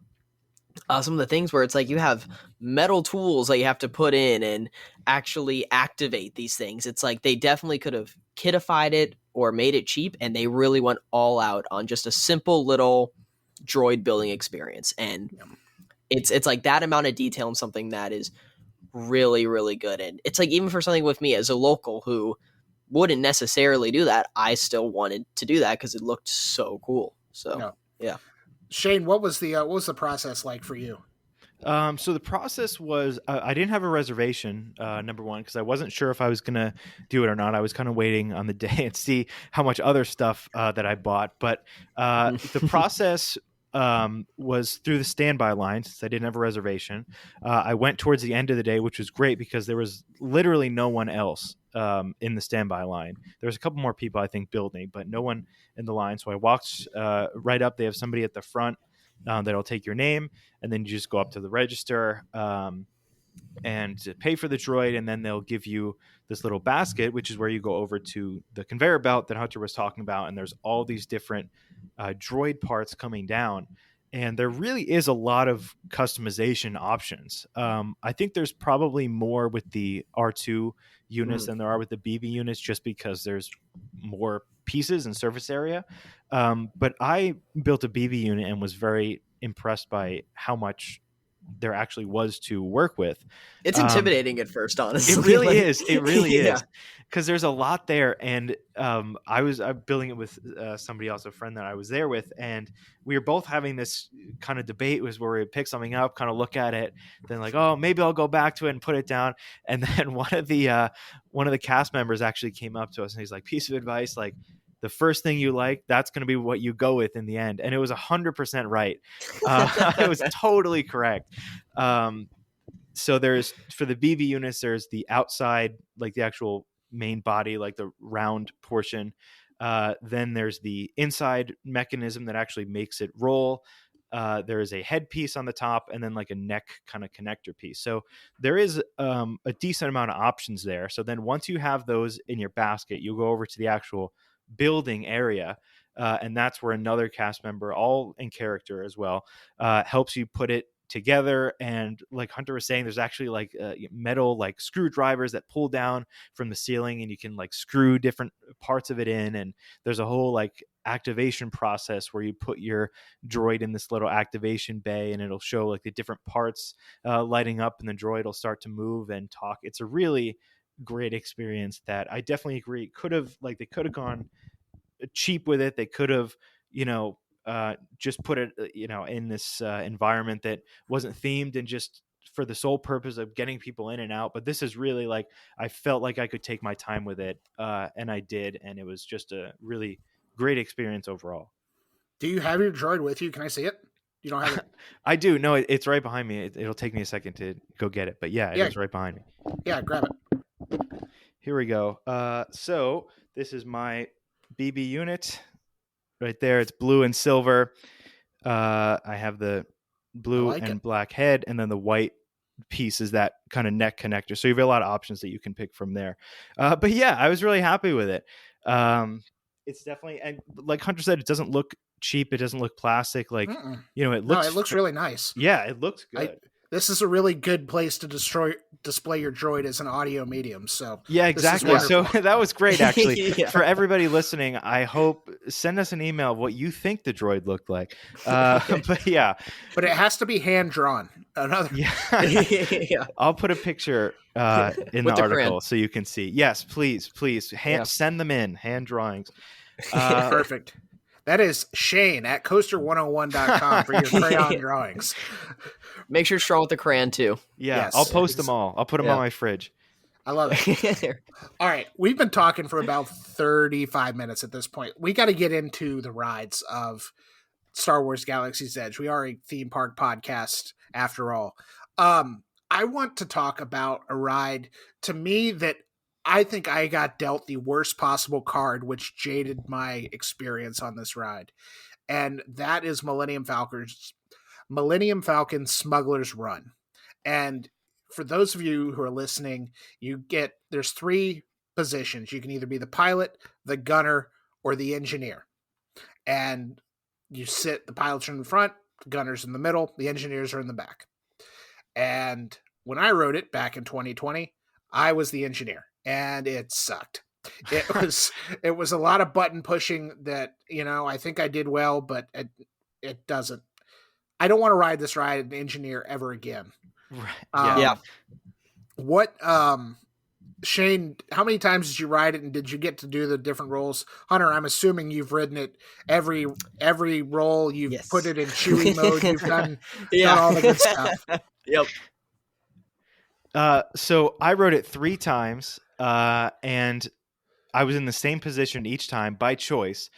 some of the things where it's like you have metal tools that you have to put in and actually activate these things. It's like they definitely could have kitified it or made it cheap, and they really went all out on just a simple little droid building experience. And it's like that amount of detail in something that is really, really good. And it's like even for something with me as a local who wouldn't necessarily do that, I still wanted to do that because it looked so cool. So yeah. Shane, what was the process like for you? So the process was I didn't have a reservation, number one, because I wasn't sure if I was going to do it or not. I was kind of waiting on the day and see how much other stuff that I bought. But the process was through the standby line since I didn't have a reservation. I went towards the end of the day, which was great because there was literally no one else in the standby line. There was a couple more people, I think, building, but no one in the line. So I walked right up. They have somebody at the front that'll take your name, and then you just go up to the register and pay for the droid, and then they'll give you this little basket, which is where you go over to the conveyor belt that Hunter was talking about, and there's all these different droid parts coming down, and there really is a lot of customization options. I think there's probably more with the R2 units than there are with the BB units, just because there's more pieces and surface area. But I built a BB unit and was very impressed by how much there actually was to work with. It's intimidating at first, honestly. It really is. It really is. Because there's a lot there. And I'm building it with somebody else, a friend that I was there with. And we were both having this kind of debate was where we would pick something up, kind of look at it, then like, oh, maybe I'll go back to it and put it down. And then one of the cast members actually came up to us and he's like, piece of advice, like, the first thing you like, that's going to be what you go with in the end. And it was 100% right. It was totally correct. So there's, for the BB units, there's the outside, like the actual main body, like the round portion. Then there's the inside mechanism that actually makes it roll. There is a headpiece on the top and then like a neck kind of connector piece. So there is a decent amount of options there. So then once you have those in your basket, you go over to the actual building area, and that's where another cast member, all in character as well, helps you put it together. And like Hunter was saying, there's actually like metal like screwdrivers that pull down from the ceiling, and you can like screw different parts of it in. And there's a whole like activation process where you put your droid in this little activation bay, and it'll show like the different parts lighting up, and the droid will start to move and talk. It's a really great experience that I definitely agree they could have gone cheap with it. They could have just put it in this environment that wasn't themed and just for the sole purpose of getting people in and out. But this is really like, I felt like I could take my time with it, and I did, and it was just a really great experience overall. Do you have your droid with you? Can I see it? You don't have it? I do. No, it's right behind me. It'll take me a second to go get it, but yeah, it is right behind me. Yeah, grab it. Here we go. So this is my BB unit right there. It's blue and silver. I have the blue and black head, and then the white piece is that kind of neck connector. So you have a lot of options that you can pick from there. But yeah, I was really happy with it. It's definitely, and like Hunter said, it doesn't look cheap. It doesn't look plastic. Like, it looks. No, it looks really nice. Yeah, it looks good. this is a really good place to display your droid as an audio medium. So Yeah, exactly. So that was great, actually. Yeah. For everybody listening, I hope send us an email of what you think the droid looked like. But yeah, but it has to be hand drawn. yeah. Yeah. I'll put a picture in With the the article crayon. so you can see. Yes, please. Yeah. Send them in, hand drawings. Perfect. That is Shane at coaster101.com for your crayon drawings. Make sure it's drawn with the crayon too. Yeah, Yes. I'll post them all. I'll put them on my fridge. I love it. All right. We've been talking for about 35 minutes at this point. We got to get into the rides of Star Wars Galaxy's Edge. We are a theme park podcast after all. I want to talk about a ride to me that I think I got dealt the worst possible card, which jaded my experience on this ride. And that is Millennium Falcon Smuggler's Run. And for those of you who are listening, there's 3 positions. You can either be the pilot, the gunner, or the engineer. And the pilots are in the front, the gunner's in the middle, the engineers are in the back. And when I rode it back in 2020, I was the engineer. And it sucked. It was a lot of button pushing that, I think I did well, but it doesn't. I don't want to ride this ride an engineer ever again. Right. Yeah. What, Shane, how many times did you ride it, and did you get to do the different roles? Hunter, I'm assuming you've ridden it every role. You've put it in Chewie mode. You've done all the good stuff. Yep. So I rode it 3 times, and I was in the same position each time by choice,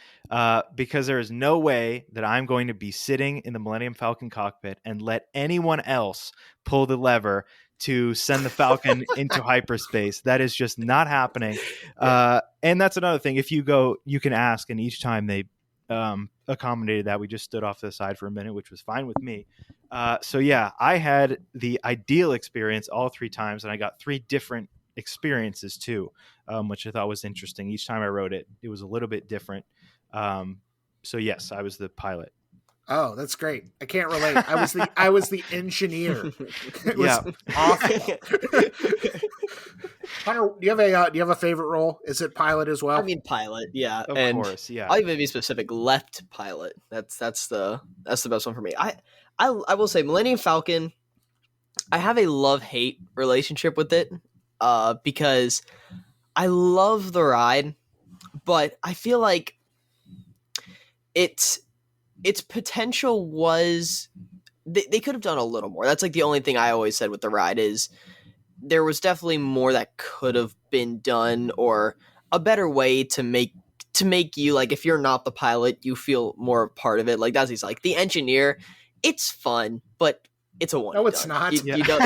because there is no way that I'm going to be sitting in the Millennium Falcon cockpit and let anyone else pull the lever to send the Falcon into hyperspace. That is just not happening. And that's another thing. If you go, you can ask, and each time they accommodated that. We just stood off to the side for a minute, which was fine with me. So yeah, I had the ideal experience all 3 times, and I got 3 different experiences too, which I thought was interesting. Each time I rode it, it was a little bit different. So yes, I was the pilot. Oh, that's great. I can't relate. I was the engineer. It was awful. Hunter, do you have a favorite role? Is it pilot as well? I mean, pilot, yeah. Of course, yeah. I'll even be specific. Left pilot. That's the best one for me. I will say Millennium Falcon. I have a love-hate relationship with it, because I love the ride, but I feel like its potential was they could have done a little more. That's like the only thing I always said with the ride is there was definitely more that could have been done, or a better way to make you, like, if you're not the pilot, you feel more a part of it. Like that's like the engineer. It's fun, but it's a one. No, it's not. You don't.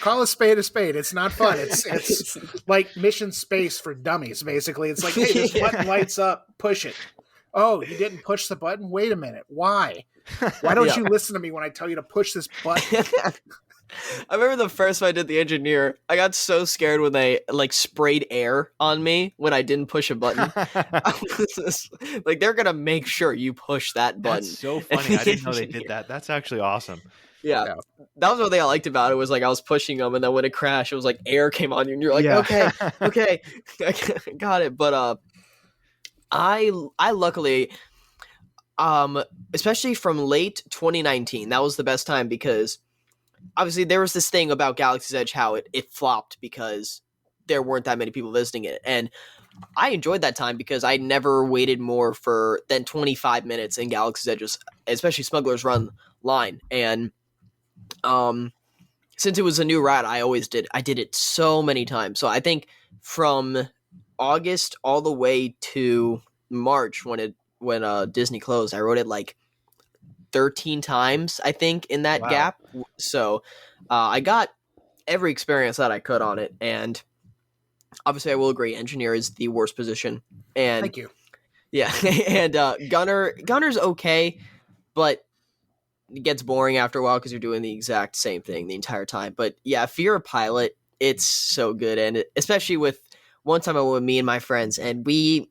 Call a spade a spade. It's not fun. It's like Mission Space for dummies, basically. It's like, hey, this button lights up, push it. Oh, you didn't push the button? Wait a minute. Why? Why don't you listen to me when I tell you to push this button? I remember the first time I did the engineer, I got so scared when they sprayed air on me when I didn't push a button. I was just, like, they're gonna make sure you push that button. That's so funny. I didn't know they did that. That's actually awesome. Yeah. That was one thing I liked about it, was like I was pushing them, and then when it crashed, it was like air came on you, and you're like, okay, got it. But I luckily, especially from late 2019, that was the best time, because obviously there was this thing about Galaxy's Edge, how it flopped because there weren't that many people visiting it. And I enjoyed that time because I never waited more than 25 minutes in Galaxy's Edge, especially Smuggler's Run line. And since it was a new ride, I did it so many times. So I think from August all the way to March when Disney closed, I rode it like 13 times, I think, in that gap. So I got every experience that I could on it. And obviously I will agree, engineer is the worst position. And thank you. Yeah. And gunner's okay, but it gets boring after a while because you're doing the exact same thing the entire time. But yeah, if you're a pilot, it's so good. And especially with one time I went with me and my friends, and we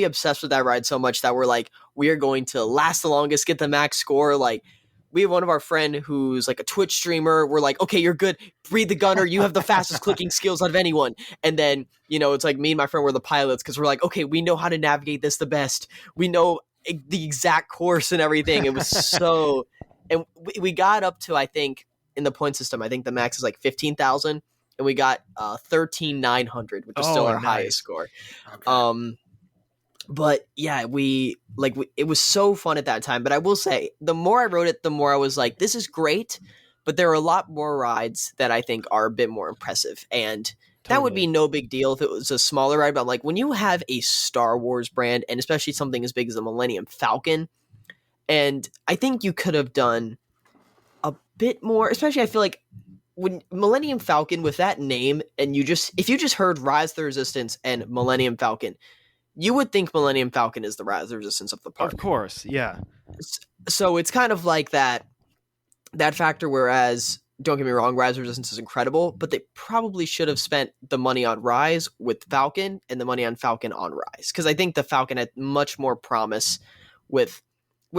obsessed with that ride so much that we're like, we are going to last the longest, get the max score. Like, we have one of our friend who's like a Twitch streamer. We're like, okay, you're good. Breathe the gunner. You have the fastest clicking skills out of anyone. And then, it's like me and my friend were the pilots because we're like, okay, we know how to navigate this the best. We know the exact course and everything. It was so, and we got up to, I think, in the point system, I think the max is like 15,000, and we got 13,900, which is still our highest score. Okay. But yeah, it was so fun at that time. But I will say, the more I wrote it, the more I was like, this is great. But there are a lot more rides that I think are a bit more impressive. And that would be no big deal if it was a smaller ride. But like when you have a Star Wars brand, and especially something as big as the Millennium Falcon, and I think you could have done a bit more, especially I feel like when Millennium Falcon with that name, and if you just heard Rise of the Resistance and Millennium Falcon, you would think Millennium Falcon is the Rise of the Resistance of the park. Of course, yeah. So it's kind of like that factor, whereas, don't get me wrong, Rise of the Resistance is incredible, but they probably should have spent the money on Rise with Falcon and the money on Falcon on Rise. Because I think the Falcon had much more promise with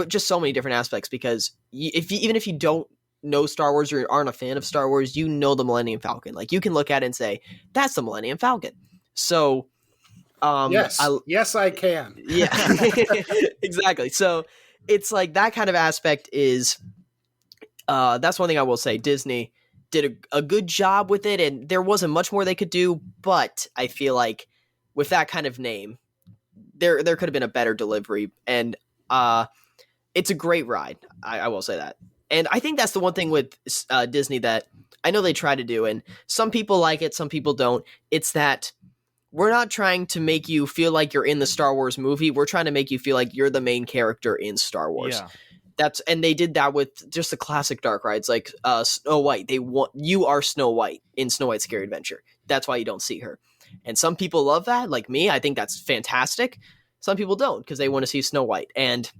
just so many different aspects, because even if you don't know Star Wars or aren't a fan of Star Wars, you know the Millennium Falcon. Like, you can look at it and say, that's the Millennium Falcon. So... yes, I can. Yeah, exactly. So it's like that kind of aspect is, that's one thing I will say. Disney did a good job with it, and there wasn't much more they could do. But I feel like with that kind of name, there could have been a better delivery, and it's a great ride. I will say that, and I think that's the one thing with Disney that I know they try to do, and some people like it, some people don't. It's that we're not trying to make you feel like you're in the Star Wars movie. We're trying to make you feel like you're the main character in Star Wars. Yeah. And they did that with just the classic dark rides, like Snow White. You are Snow White in Snow White's Scary Adventure. That's why you don't see her. And some people love that, like me. I think that's fantastic. Some people don't, because they want to see Snow White. And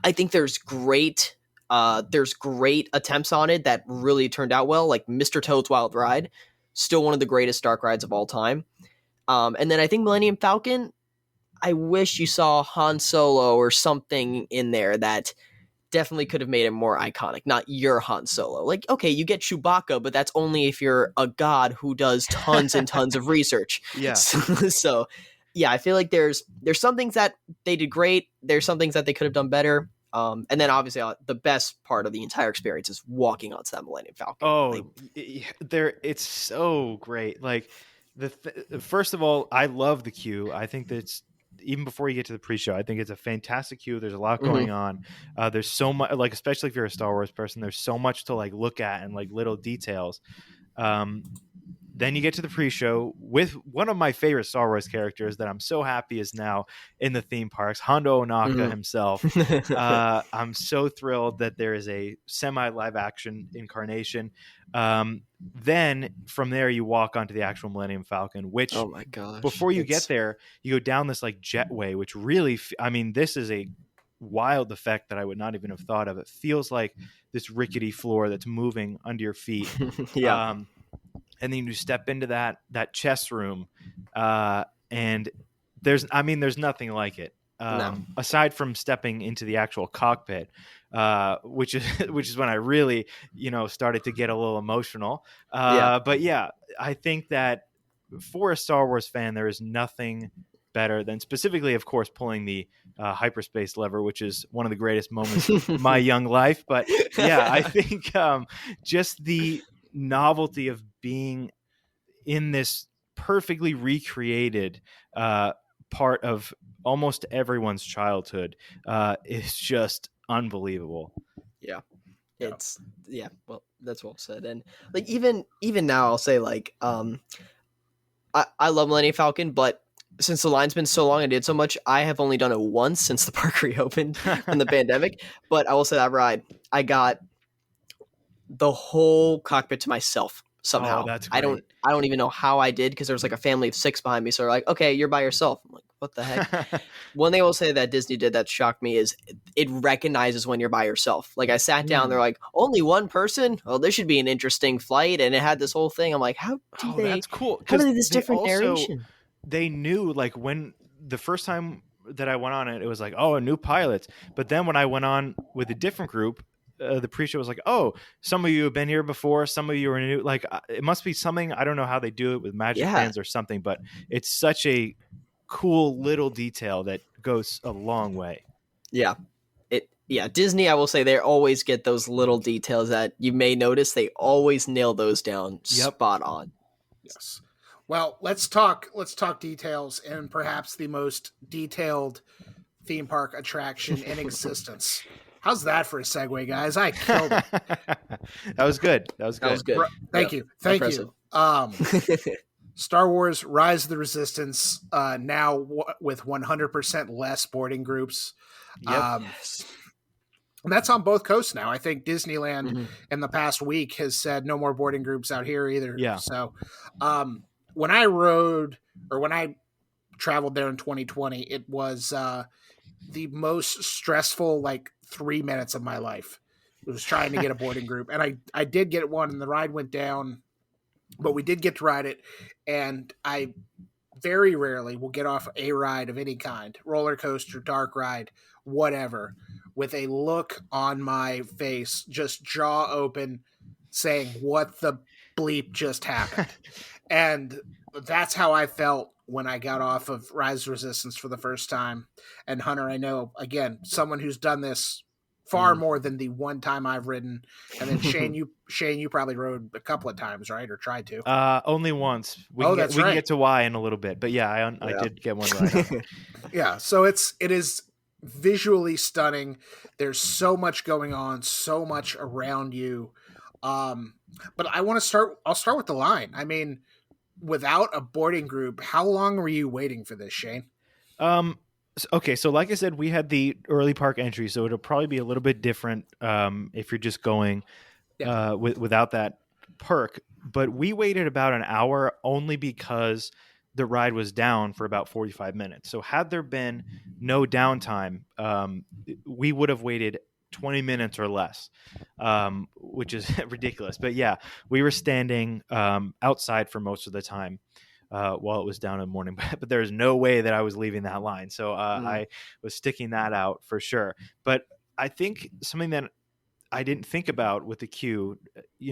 I think there's great attempts on it that really turned out well, like Mr. Toad's Wild Ride, still one of the greatest dark rides of all time. And then I think Millennium Falcon, I wish you saw Han Solo or something in there that definitely could have made it more iconic. Not your Han Solo. Like, okay, you get Chewbacca, but that's only if you're a god who does tons and tons of research. Yeah. So yeah, I feel like there's some things that they did great. There's some things that they could have done better. And then obviously the best part of the entire experience is walking onto that Millennium Falcon. Oh, it's so great. Like, first of all, I love the queue. I think that's, even before you get to the pre-show, I think it's a fantastic queue. There's a lot going on. There's so much, like, especially if you're a Star Wars person, there's so much to like look at and like little details. Then you get to the pre-show with one of my favorite Star Wars characters that I'm so happy is now in the theme parks, Hondo Ohnaka himself. I'm so thrilled that there is a semi-live action incarnation. Then from there you walk onto the actual Millennium Falcon, which, oh my gosh, before you get there, you go down this like jetway, which really, this is a wild effect that I would not even have thought of. It feels like this rickety floor that's moving under your feet. Yeah. And then you step into that chess room, and there's nothing like it. Aside from stepping into the actual cockpit, which is when I really, started to get a little emotional. But yeah, I think that for a Star Wars fan, there is nothing better than, specifically, of course, pulling the hyperspace lever, which is one of the greatest moments of my young life. But yeah, I think just the novelty of being in this perfectly recreated part of almost everyone's childhood is just unbelievable. Yeah. It's well, that's well said. And like even now I'll say, like, I love Millennium Falcon, but since the line's been so long and did so much, I have only done it once since the park reopened in the pandemic. But I will say that ride, I got the whole cockpit to myself somehow. Oh, that's great. I don't even know how I did, because there was like a family of 6 behind me. So they're like, okay, you're by yourself. I'm like, what the heck? One thing I will say that Disney did that shocked me is it recognizes when you're by yourself. Like, I sat down, they're like, only one person? Oh, this should be an interesting flight. And it had this whole thing. I'm like, how do they? That's cool. How do they this different narration? They knew, like, when the first time that I went on it, it was like, oh, a new pilot. But then when I went on with a different group, the pre-show was like, oh, some of you have been here before, some of you are new. Like it must be something. I don't know how they do it with Magic Yeah. fans or something, but it's such a cool little detail that goes a long way. Yeah. Disney, I will say, they always get those little details that you may notice. They always nail those down spot on. Yes. Well, let's talk details and perhaps the most detailed theme park attraction in existence. How's that for a segue, guys? I killed it. That was good. That was good. Thank you. Impressive. You. Star Wars Rise of the Resistance, now with 100% less boarding groups. Yep. And that's on both coasts now. I think Disneyland in the past week has said no more boarding groups out here either. Yeah. So when I traveled there in 2020, it was the most stressful 3 minutes of my life. It was trying to get a boarding group. And I did get one, and the ride went down, but we did get to ride it. And I very rarely will get off a ride of any kind, roller coaster, dark ride, whatever, with a look on my face, just jaw open, saying, what the bleep just happened? And that's how I felt when I got off of Rise of Resistance for the first time. And Hunter, I know, again, someone who's done this far more than the one time I've ridden. And then Shane, you probably rode a couple of times, right? Or tried to? Only once. We can get to why in a little bit, but yeah, I did get one right. Yeah. So it is visually stunning. There's so much going on, so much around you. But I'll start with the line. I mean, without a boarding group, how long were you waiting for this, Shane? Okay, so like I said, we had the early park entry, so it'll probably be a little bit different if you're just going without that perk. But we waited about an hour only because the ride was down for about 45 minutes. So had there been no downtime, we would have waited 20 minutes or less, which is ridiculous. But yeah, we were standing outside for most of the time while it was down in the morning. But there's no way that I was leaving that line. So I was sticking that out for sure. But I think something that I didn't think about with the queue,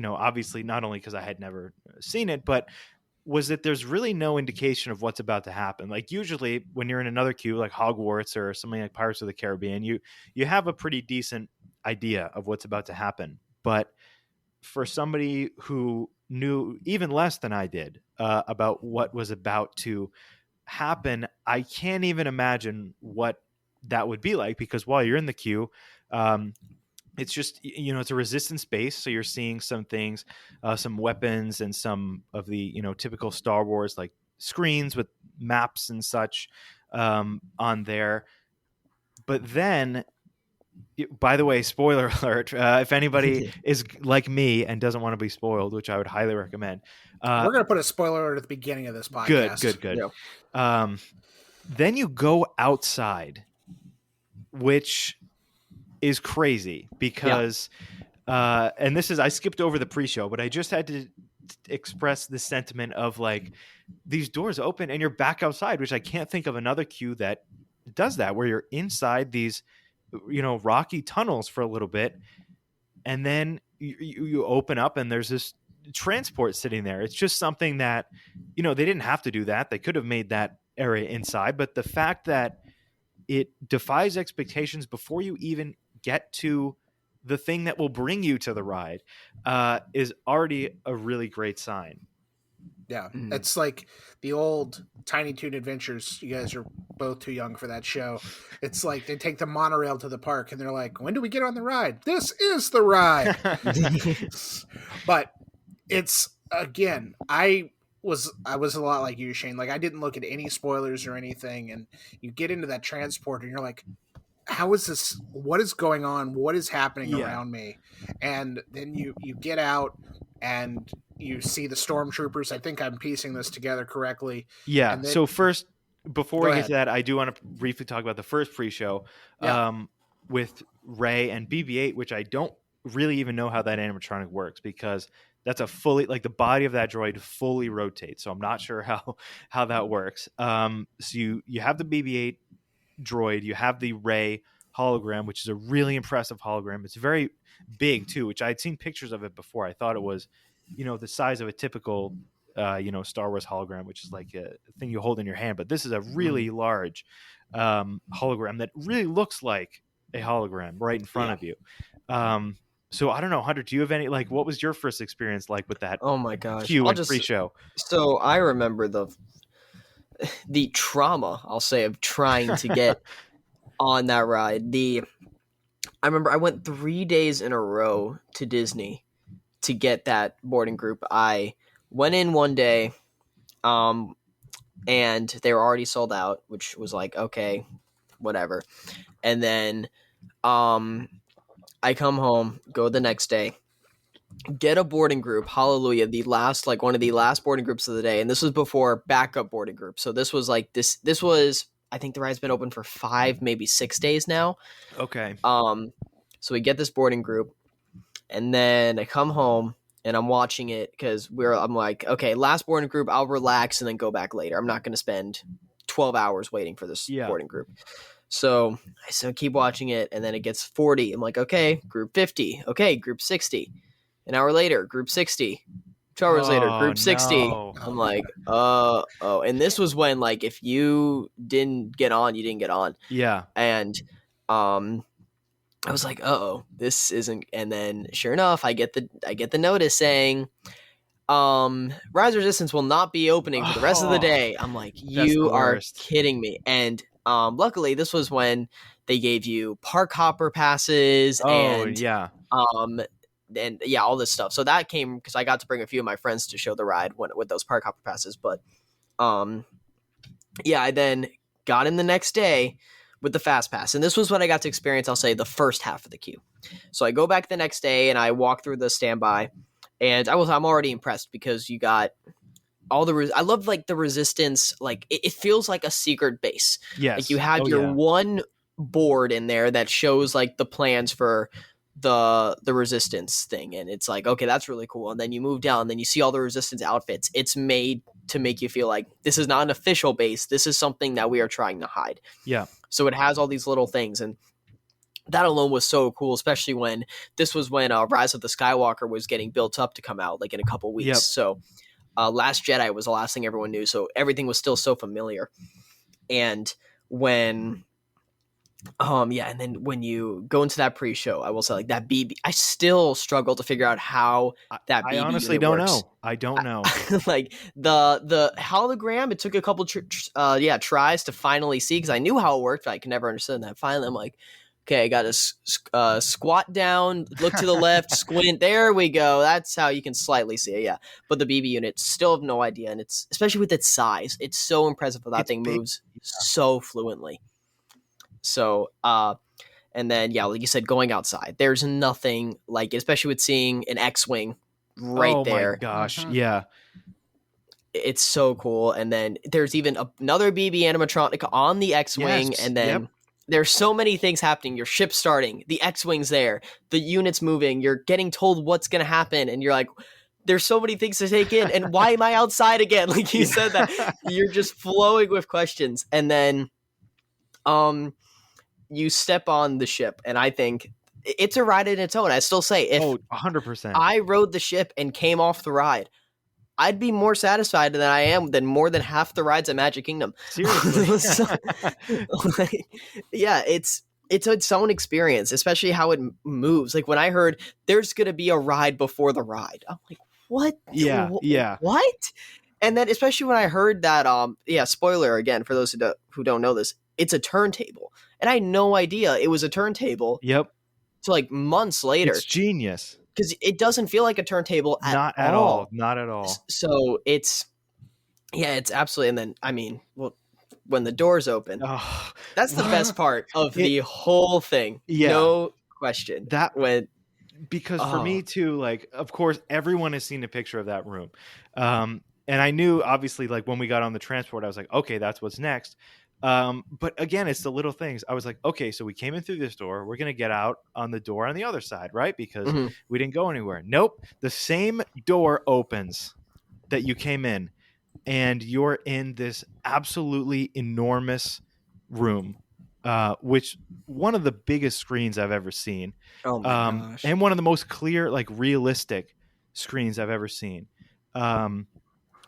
obviously not only because I had never seen it, but was that there's really no indication of what's about to happen. Like usually when you're in another queue, like Hogwarts or something like Pirates of the Caribbean, you have a pretty decent idea of what's about to happen. But for somebody who knew even less than I did about what was about to happen, I can't even imagine what that would be like, because while you're in the queue, it's just, it's a resistance base. So you're seeing some things, some weapons and some of the, typical Star Wars, like screens with maps and such on there. But then, by the way, spoiler alert, if anybody is like me and doesn't want to be spoiled, which I would highly recommend. We're going to put a spoiler alert at the beginning of this podcast. Good. Yeah. Then you go outside, which is crazy because, and this is, I skipped over the pre-show, but I just had to express the sentiment of like, these doors open and you're back outside, which I can't think of another queue that does that, where you're inside these, rocky tunnels for a little bit. And then you open up and there's this transport sitting there. It's just something that, they didn't have to do that. They could have made that area inside, but the fact that it defies expectations before you even get to the thing that will bring you to the ride is already a really great sign. Yeah, it's like the old Tiny Toon Adventures. You guys are both too young for that show. It's like they take the monorail to the park and they're like, when do we get on the ride? This is the ride. But it's, again, I was a lot like you, Shane. Like, I didn't look at any spoilers or anything, and you get into that transport and you're like, how is this? What is going on? What is happening around me? And then you get out and you see the stormtroopers. I think I'm piecing this together correctly. Yeah. Then, so first, before we get to that, I do want to briefly talk about the first pre-show with Rey and BB-8, which I don't really even know how that animatronic works, because that's a fully, like, the body of that droid fully rotates. So I'm not sure how that works. So you have the BB-8 droid, you have the Rey hologram, which is a really impressive hologram. It's very big too, which I had seen pictures of it before. I thought it was, the size of a typical, Star Wars hologram, which is like a thing you hold in your hand. But this is a really large hologram that really looks like a hologram right in front of you. So I don't know, Hunter, do you have any, like, what was your first experience like with that Oh my gosh. queue and pre-show? So I remember the trauma, I'll say, of trying to get on that ride. I remember I went 3 days in a row to Disney to get that boarding group. I went in one day, and they were already sold out, which was like, okay, whatever. And then I come home, go the next day, get a boarding group. Hallelujah, one of the last boarding groups of the day, and this was before backup boarding group. So this was like this was, I think the ride's been open for 5, maybe 6 days now. Okay. So we get this boarding group, and then I come home and I'm watching it because I'm like, okay, last boarding group, I'll relax and then go back later. I'm not going to spend 12 hours waiting for this boarding group. So I keep watching it, and then it gets 40. I'm like, okay, group 50. Okay, group 60. An hour later, group 60. 2 hours later, group 60. No. I'm like, and this was when, like, if you didn't get on, you didn't get on. Yeah. And I was like, this isn't. And then sure enough, I get the notice saying, Rise Resistance will not be opening for the rest of the day. I'm like, you are kidding me. And luckily this was when they gave you park hopper passes and all this stuff. So that came because I got to bring a few of my friends to show the ride with those park hopper passes. But I then got in the next day with the fast pass, and this was what I got to experience, I'll say, the first half of the queue. So I go back the next day and I walk through the standby, and I'm already impressed because you got all I love, like, the Resistance, like it feels like a secret base. Yes. Like you have one board in there that shows like the plans for the Resistance thing, and it's like, okay, that's really cool. And then you move down, then you see all the Resistance outfits. It's made to make you feel like this is not an official base. This is something that we are trying to hide. Yeah. So it has all these little things, and that alone was so cool, especially when this was when Rise of the Skywalker was getting built up to come out, like, in a couple weeks. Yep. So Last Jedi was the last thing everyone knew, so everything was still so familiar. And when and then when you go into that pre-show, I will say, like, that BB, I still struggle to figure out how that BB I honestly unit don't works. know. I don't know. Like the hologram, it took a couple tries to finally see, because I knew how it worked, but I could never understand that. Finally, I'm like, okay, I got to squat down, look to the left, squint. There we go. That's how you can slightly see it, yeah. But the BB unit, still have no idea, and it's, especially with its size, it's so impressive that thing moves so fluently. So, and then, like you said, going outside, there's nothing like it, especially with seeing an X-Wing right there. Oh my gosh, yeah. It's so cool. And then there's even another BB animatronic on the X-Wing, and then there's so many things happening. Your ship's starting, the X-Wing's there, the unit's moving, you're getting told what's going to happen, and you're like, there's so many things to take in, and why am I outside again? Like you said that. You're just flowing with questions. And then you step on the ship, and I think it's a ride in its own. I still say, if 100%. I rode the ship and came off the ride, I'd be more satisfied than I am than more than half the rides at Magic Kingdom. Seriously. So, it's its own experience, especially how it moves. Like when I heard there's going to be a ride before the ride, I'm like, what? Yeah. What? And then especially when I heard that, spoiler again, for those who don't know this, it's a turntable. And I had no idea it was a turntable. Yep. So like months later. It's genius. Because it doesn't feel like a turntable Not at all. Not at all. So it's absolutely. And then, I mean, when the doors open, that's the best part of the whole thing. Yeah. No question. Because for me too, like, of course, everyone has seen a picture of that room. And I knew, obviously, like, when we got on the transport, I was like, okay, that's what's next. But again, it's the little things. I was like, okay, so we came in through this door. We're going to get out on the door on the other side, right? Because we didn't go anywhere. Nope. The same door opens that you came in, and you're in this absolutely enormous room, which one of the biggest screens I've ever seen, Oh my gosh. and one of the most clear, like realistic screens I've ever seen.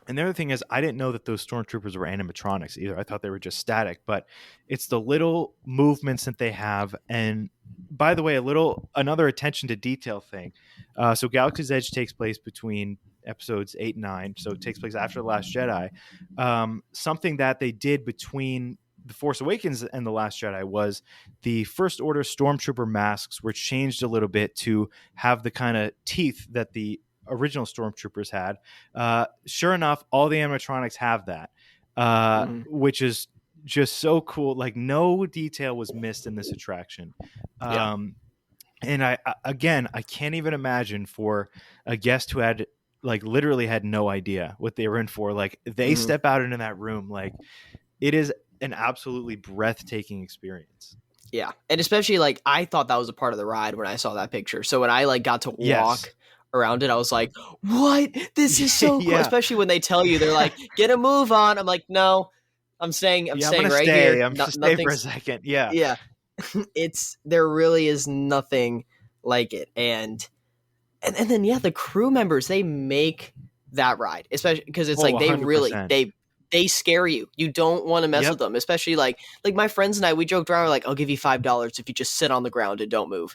And the other thing is, I didn't know that those stormtroopers were animatronics either. I thought they were just static, but it's the little movements that they have. And by the way, another attention to detail thing. So Galaxy's Edge takes place between episodes 8 and 9. So it takes place after The Last Jedi. Something that they did between The Force Awakens and The Last Jedi was the First Order stormtrooper masks were changed a little bit to have the kind of teeth that the original stormtroopers had. Sure enough, all the animatronics have that, which is just so cool. Like, no detail was missed in this attraction. And I can't even imagine for a guest who had like literally had no idea what they were in for. Like, they step out into that room, like it is an absolutely breathtaking experience. Yeah. And especially like I thought that was a part of the ride when I saw that picture. So when I like got to walk around it, I was like, what? This is so cool. Especially when they tell you, they're like, get a move on. I'm like, no, I'm staying right here. I'm just stay for a second. Yeah. There really is nothing like it. And then the crew members, they make that ride, especially because it's like they 100%. really they scare you. You don't want to mess with them, especially like my friends and I, we joked around, we're like, I'll give you $5 if you just sit on the ground and don't move.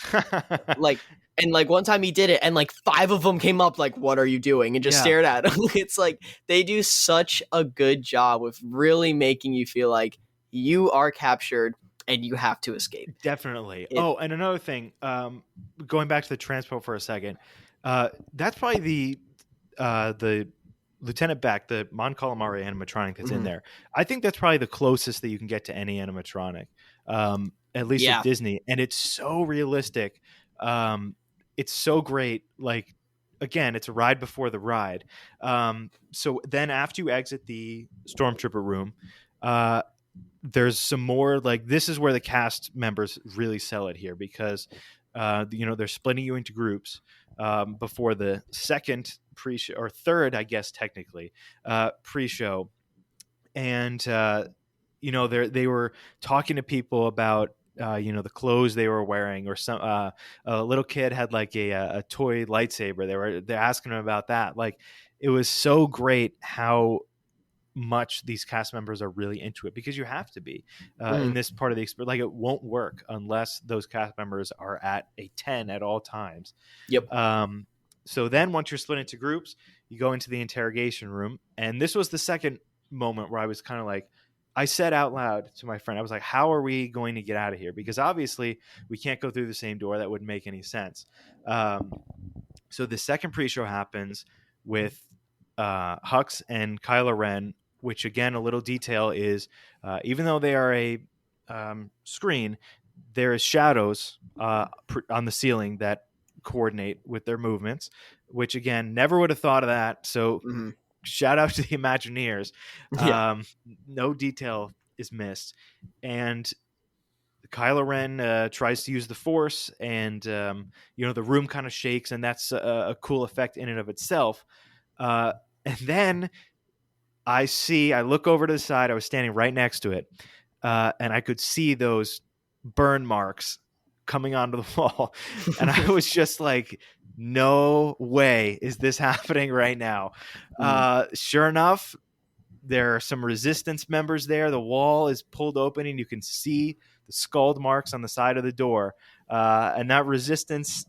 And like one time he did it and like 5 of them came up like, what are you doing? And just stared at him. It's like they do such a good job with really making you feel like you are captured and you have to escape. Definitely. And another thing, going back to the transport for a second, that's probably the Lieutenant Beck, the Mon Calamari animatronic that's in there. I think that's probably the closest that you can get to any animatronic, at least at Disney. And it's so realistic. It's so great. Like, again, it's a ride before the ride. So then after you exit the Stormtrooper room, there's some more, like, this is where the cast members really sell it here, because they're splitting you into groups before the second pre-show, or third, I guess technically, pre-show. And they were talking to people about the clothes they were wearing, or some a little kid had like a toy lightsaber. They're asking him about that. Like, it was so great how much these cast members are really into it, because you have to be in this part of the experience. Like, it won't work unless those cast members are at a 10 at all times. So then once you're split into groups, you go into the interrogation room. And this was the second moment where I was kind of like, I said out loud to my friend, I was like, how are we going to get out of here? Because obviously we can't go through the same door. That wouldn't make any sense. So the second pre-show happens with Hux and Kylo Ren, which, again, a little detail is, even though they are a screen, there is shadows on the ceiling that coordinate with their movements, which, again, never would have thought of that. So shout out to the Imagineers. No detail is missed. And Kylo Ren tries to use the Force, and the room kind of shakes, and that's a cool effect in and of itself. And then I look over to the side. I was standing right next to it, and I could see those burn marks coming onto the wall. And I was just like, no way is this happening right now. Sure enough, there are some resistance members there. The wall is pulled open, and you can see the scald marks on the side of the door. And that resistance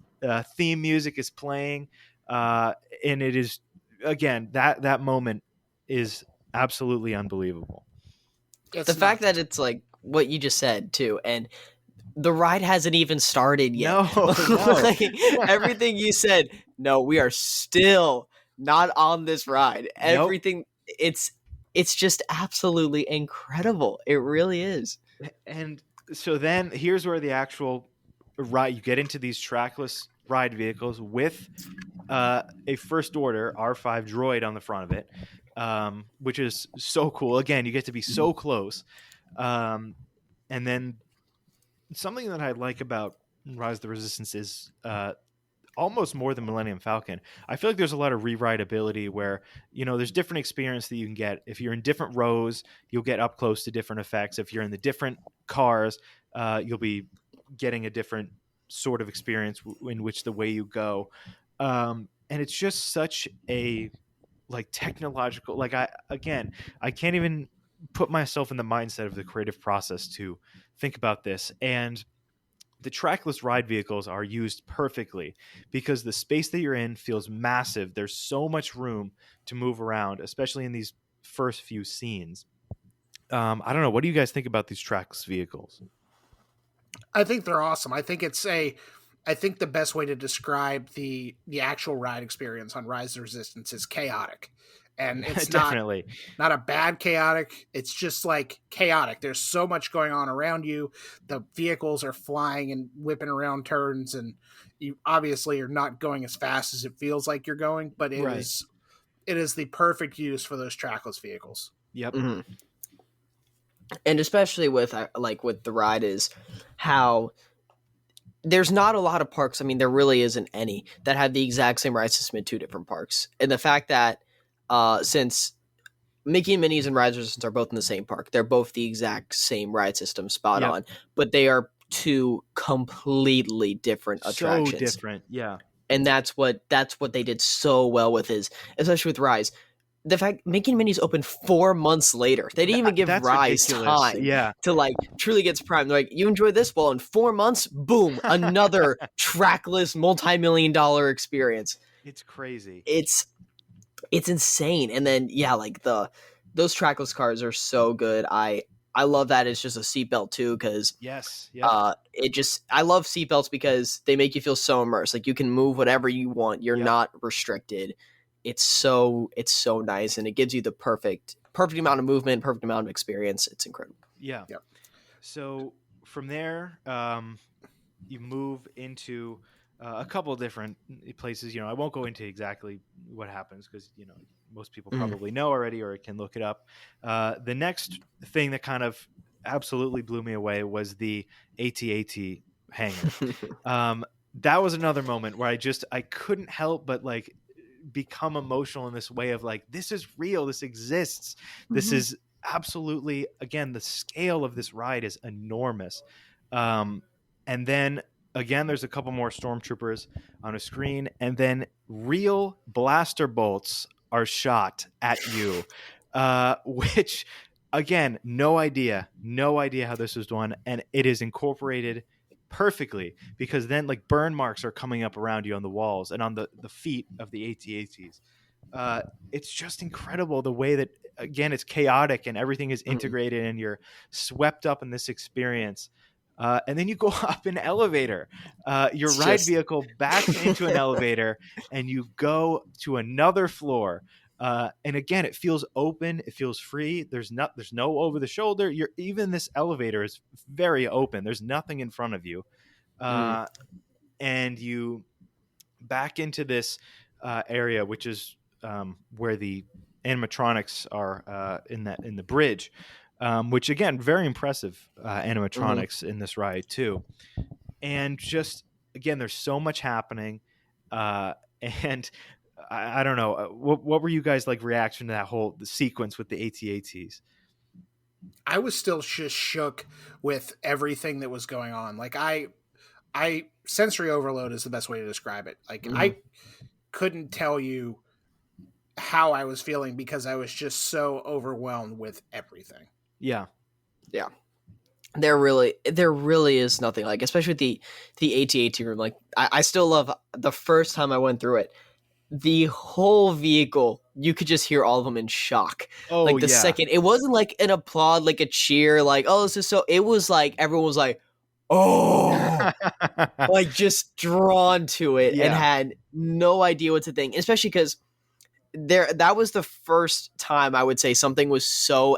theme music is playing. And it is, again, that moment is absolutely unbelievable. The fact that it's like what you just said too, and the ride hasn't even started yet. No. Like, everything you said, no, we are still not on this ride. Everything, it's just absolutely incredible. It really is. And so then here's where the actual ride, you get into these trackless ride vehicles with a First Order R5 droid on the front of it, which is so cool. Again, you get to be so close. And then something that I like about Rise of the Resistance is almost more than Millennium Falcon. I feel like there's a lot of rewritability where, there's different experience that you can get. If you're in different rows, you'll get up close to different effects. If you're in the different cars, you'll be getting a different sort of experience in which the way you go. And it's just such a like technological, like I can't even put myself in the mindset of the creative process to think about this. And the trackless ride vehicles are used perfectly because the space that you're in feels massive. There's so much room to move around, especially in these first few scenes. I don't know. What do you guys think about these trackless vehicles? I think they're awesome. I think the best way to describe the actual ride experience on Rise of Resistance is chaotic. And it's Definitely not a bad chaotic. It's just like chaotic. There's so much going on around you. The vehicles are flying and whipping around turns, and you obviously are not going as fast as it feels like you're going, but it is the perfect use for those trackless vehicles. Yep. Mm-hmm. And especially with the ride is how there's not a lot of parks. I mean, there really isn't any that have the exact same ride system in two different parks. And the fact that since Mickey and Minnie's and Rise of Resistance are both in the same park, they're both the exact same ride system, spot on, but they are two completely different attractions. So different, yeah. And that's what they did so well with especially with Rise. The fact Mickey and Minnie's opened 4 months later. They didn't even give Rise ridiculous. time to like truly get to Prime. They're like, you enjoy this? Well, in 4 months, boom, another trackless multi-million-dollar experience. It's crazy. It's insane. And then those trackless cars are so good. I love that it's just a seatbelt too, because I love seatbelts because they make you feel so immersed. Like you can move whatever you want. You're not restricted. It's so nice, and it gives you the perfect amount of movement, perfect amount of experience. It's incredible. Yeah. Yep. So from there, you move into a couple of different places. I won't go into exactly what happens because most people probably know already or can look it up. The next thing that kind of absolutely blew me away was the AT-AT hangar. That was another moment where I couldn't help but like become emotional in this way of like, this is real, this exists, this is absolutely, again, the scale of this ride is enormous. And then again, there's a couple more stormtroopers on a screen, and then real blaster bolts are shot at you, which again, no idea how this was done, and it is incorporated perfectly because then like burn marks are coming up around you on the walls and on the feet of the AT-ATs. It's just incredible the way that, again, it's chaotic and everything is integrated and you're swept up in this experience. And then you go up an elevator. Your ride vehicle backs into an elevator and you go to another floor. And again, it feels open. It feels free. There's no over the shoulder. Even this elevator is very open. There's nothing in front of you. And you back into this area, which is where the animatronics are in the bridge, which again, very impressive animatronics in this ride too. And just again, there's so much happening, and I don't know. What were you guys like reaction to that whole sequence with the AT-ATs? I was still just shook with everything that was going on. Like I sensory overload is the best way to describe it. Like I couldn't tell you how I was feeling because I was just so overwhelmed with everything. Yeah. There really is nothing like, especially with the AT-AT room. Like I still love the first time I went through it. The whole vehicle, you could just hear all of them in shock. Oh, like the second, it wasn't like an applaud, like a cheer, like, oh, this is so. It was like everyone was like, oh, like just drawn to it and had no idea what to think. Especially because that was the first time I would say something was so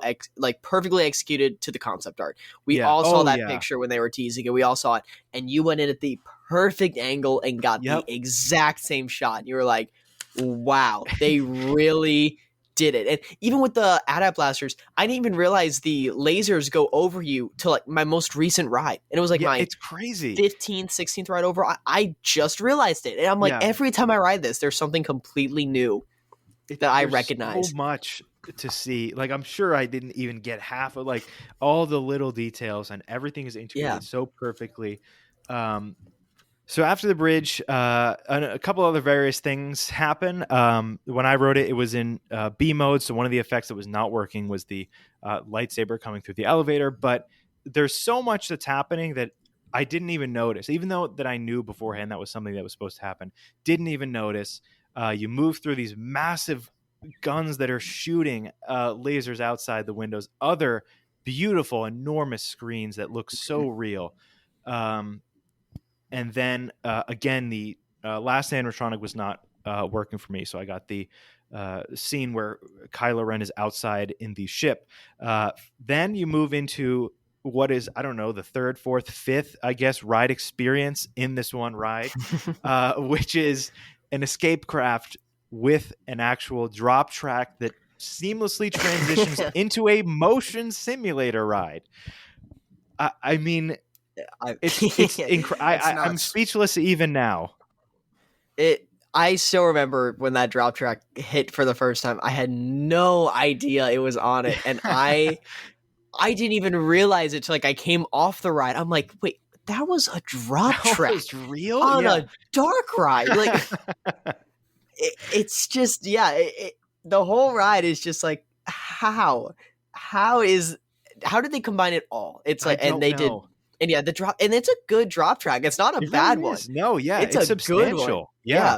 perfectly executed to the concept art. We all saw that picture when they were teasing it. We all saw it, and you went in at the perfect angle and got the exact same shot. You were like, wow, they really did it. And even with the AT-AT blasters, I didn't even realize the lasers go over you to like my most recent ride. And it was like it's crazy 15th, 16th ride over. I just realized it. And I'm like, every time I ride this, there's something completely new that I recognize. So much to see. Like, I'm sure I didn't even get half of like all the little details, and everything is Yeah. integrated so perfectly. So after the bridge, a couple other various things happen. When I wrote it, it was in B mode. So one of the effects that was not working was the lightsaber coming through the elevator. But there's so much that's happening that I didn't even notice, even though that I knew beforehand that was something that was supposed to happen. Didn't even notice. You move through these massive guns that are shooting lasers outside the windows. Other beautiful, enormous screens that look so real. And then again, the last animatronic was not working for me, so I got the scene where Kylo Ren is outside in the ship. Then you move into what is, I don't know, the third, fourth, fifth, I guess, ride experience in this one ride, which is an escape craft with an actual drop track that seamlessly transitions into a motion simulator ride. I mean, I'm speechless even now. I still remember when that drop track hit for the first time. I had no idea it was on it, and I didn't even realize it till like I came off the ride. I'm like, wait, that was a drop track was real on a dark ride. Like, it's just the whole ride is just like, how did they combine it all? It's like, and they did. And yeah, the drop, and it's a good drop track. It's not a bad one. No, yeah, it's a substantial. Good one. Yeah.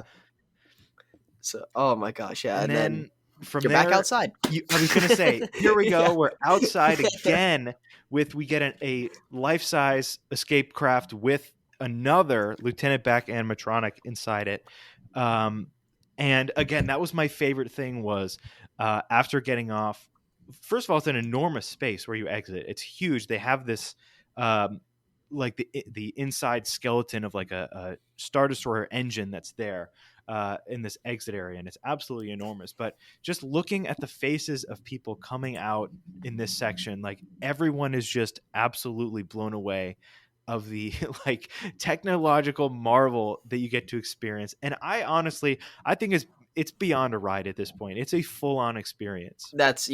So, oh my gosh, yeah. And then from you're there, back outside. I was going to say, here we go. We're outside again we get a life-size escape craft with another Lieutenant Back animatronic inside it. And again, that was my favorite thing was after getting off. First of all, it's an enormous space where you exit. It's huge. They have this like the inside skeleton of like a Star Destroyer engine that's there in this exit area, and it's absolutely enormous. But just looking at the faces of people coming out in this section, like everyone is just absolutely blown away of the like technological marvel that you get to experience. And I think it's beyond a ride at this point. It's a full-on experience. That's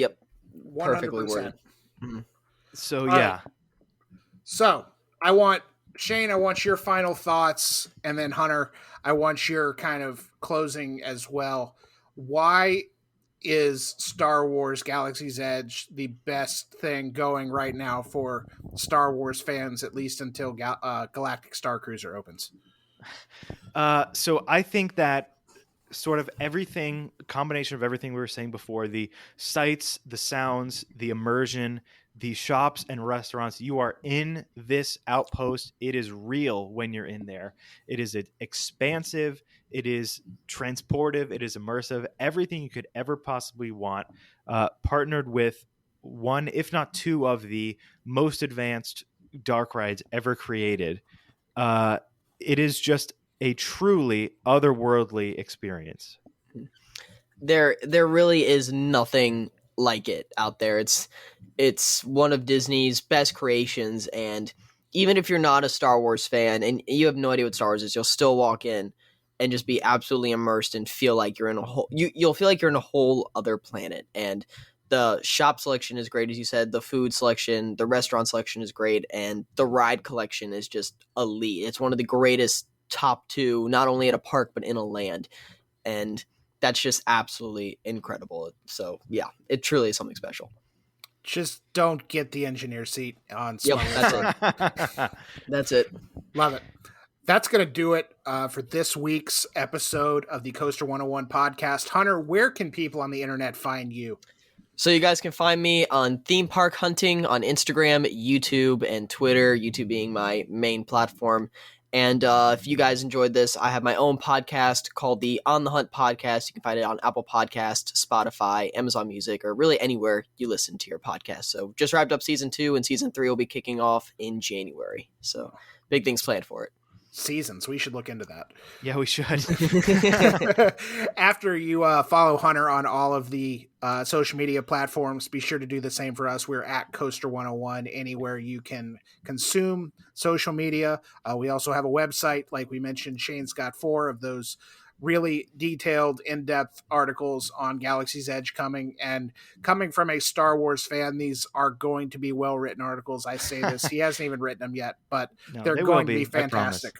perfectly 100%. worded. Mm-hmm. So yeah. Right. So I want Shane, I want your final thoughts, and then Hunter, I want your kind of closing as well. Why is Star Wars Galaxy's Edge the best thing going right now for Star Wars fans, at least until Galactic Star Cruiser opens? So I think that sort of everything, combination of everything we were saying before, the sights, the sounds, the immersion, the shops and restaurants, you are in this outpost. It is real when you're in there. It is expansive. It is transportive. It is immersive. Everything you could ever possibly want, partnered with one, if not two, of the most advanced dark rides ever created. It is just a truly otherworldly experience. There really is nothing like it out there. It's one of Disney's best creations, and even if you're not a Star Wars fan and you have no idea what Star Wars is, you'll still walk in and just be absolutely immersed and feel like you're in you'll feel like you're in a whole other planet. And the shop selection is great, as you said. The food selection, the restaurant selection is great, and the ride collection is just elite. It's one of the greatest top two, not only at a park but in a land, and that's just absolutely incredible. So yeah, it truly is something special. Just don't get the engineer seat on. Yep, that's it. That's it. Love it. That's going to do it for this week's episode of the Coaster 101 podcast. Hunter, where can people on the internet find you? So you guys can find me on Theme Park Hunting on Instagram, YouTube, and Twitter, YouTube being my main platform. And if you guys enjoyed this, I have my own podcast called the On the Hunt Podcast. You can find it on Apple Podcast, Spotify, Amazon Music, or really anywhere you listen to your podcast. So just wrapped up season 2, and season 3 will be kicking off in January. So big things planned for it. Seasons. We should look into that. Yeah, we should. After you follow Hunter on all of the social media platforms, be sure to do the same for us. We're at Coaster101 anywhere you can consume social media. We also have a website. Like we mentioned, Shane's got 4 of those really detailed, in-depth articles on Galaxy's Edge coming. And coming from a Star Wars fan, these are going to be well-written articles. I say this. He hasn't even written them yet, but No, they're they going will to be fantastic.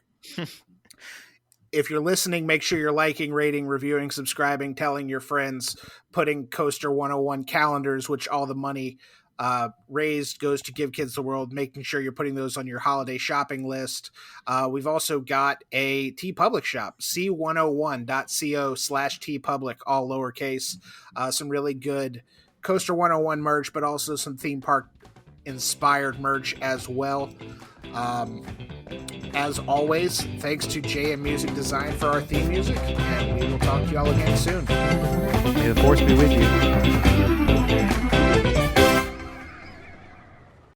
If you're listening, make sure you're liking, rating, reviewing, subscribing, telling your friends, putting Coaster101 calendars, which all the money raised goes to Give Kids the World, making sure you're putting those on your holiday shopping list. We've also got a TeePublic shop, c101.co/tpublic, all lowercase. Some really good Coaster 101 merch, but also some theme park inspired merch as well. As always, thanks to JM Music Design for our theme music, and we will talk to you all again soon. May the force be with you.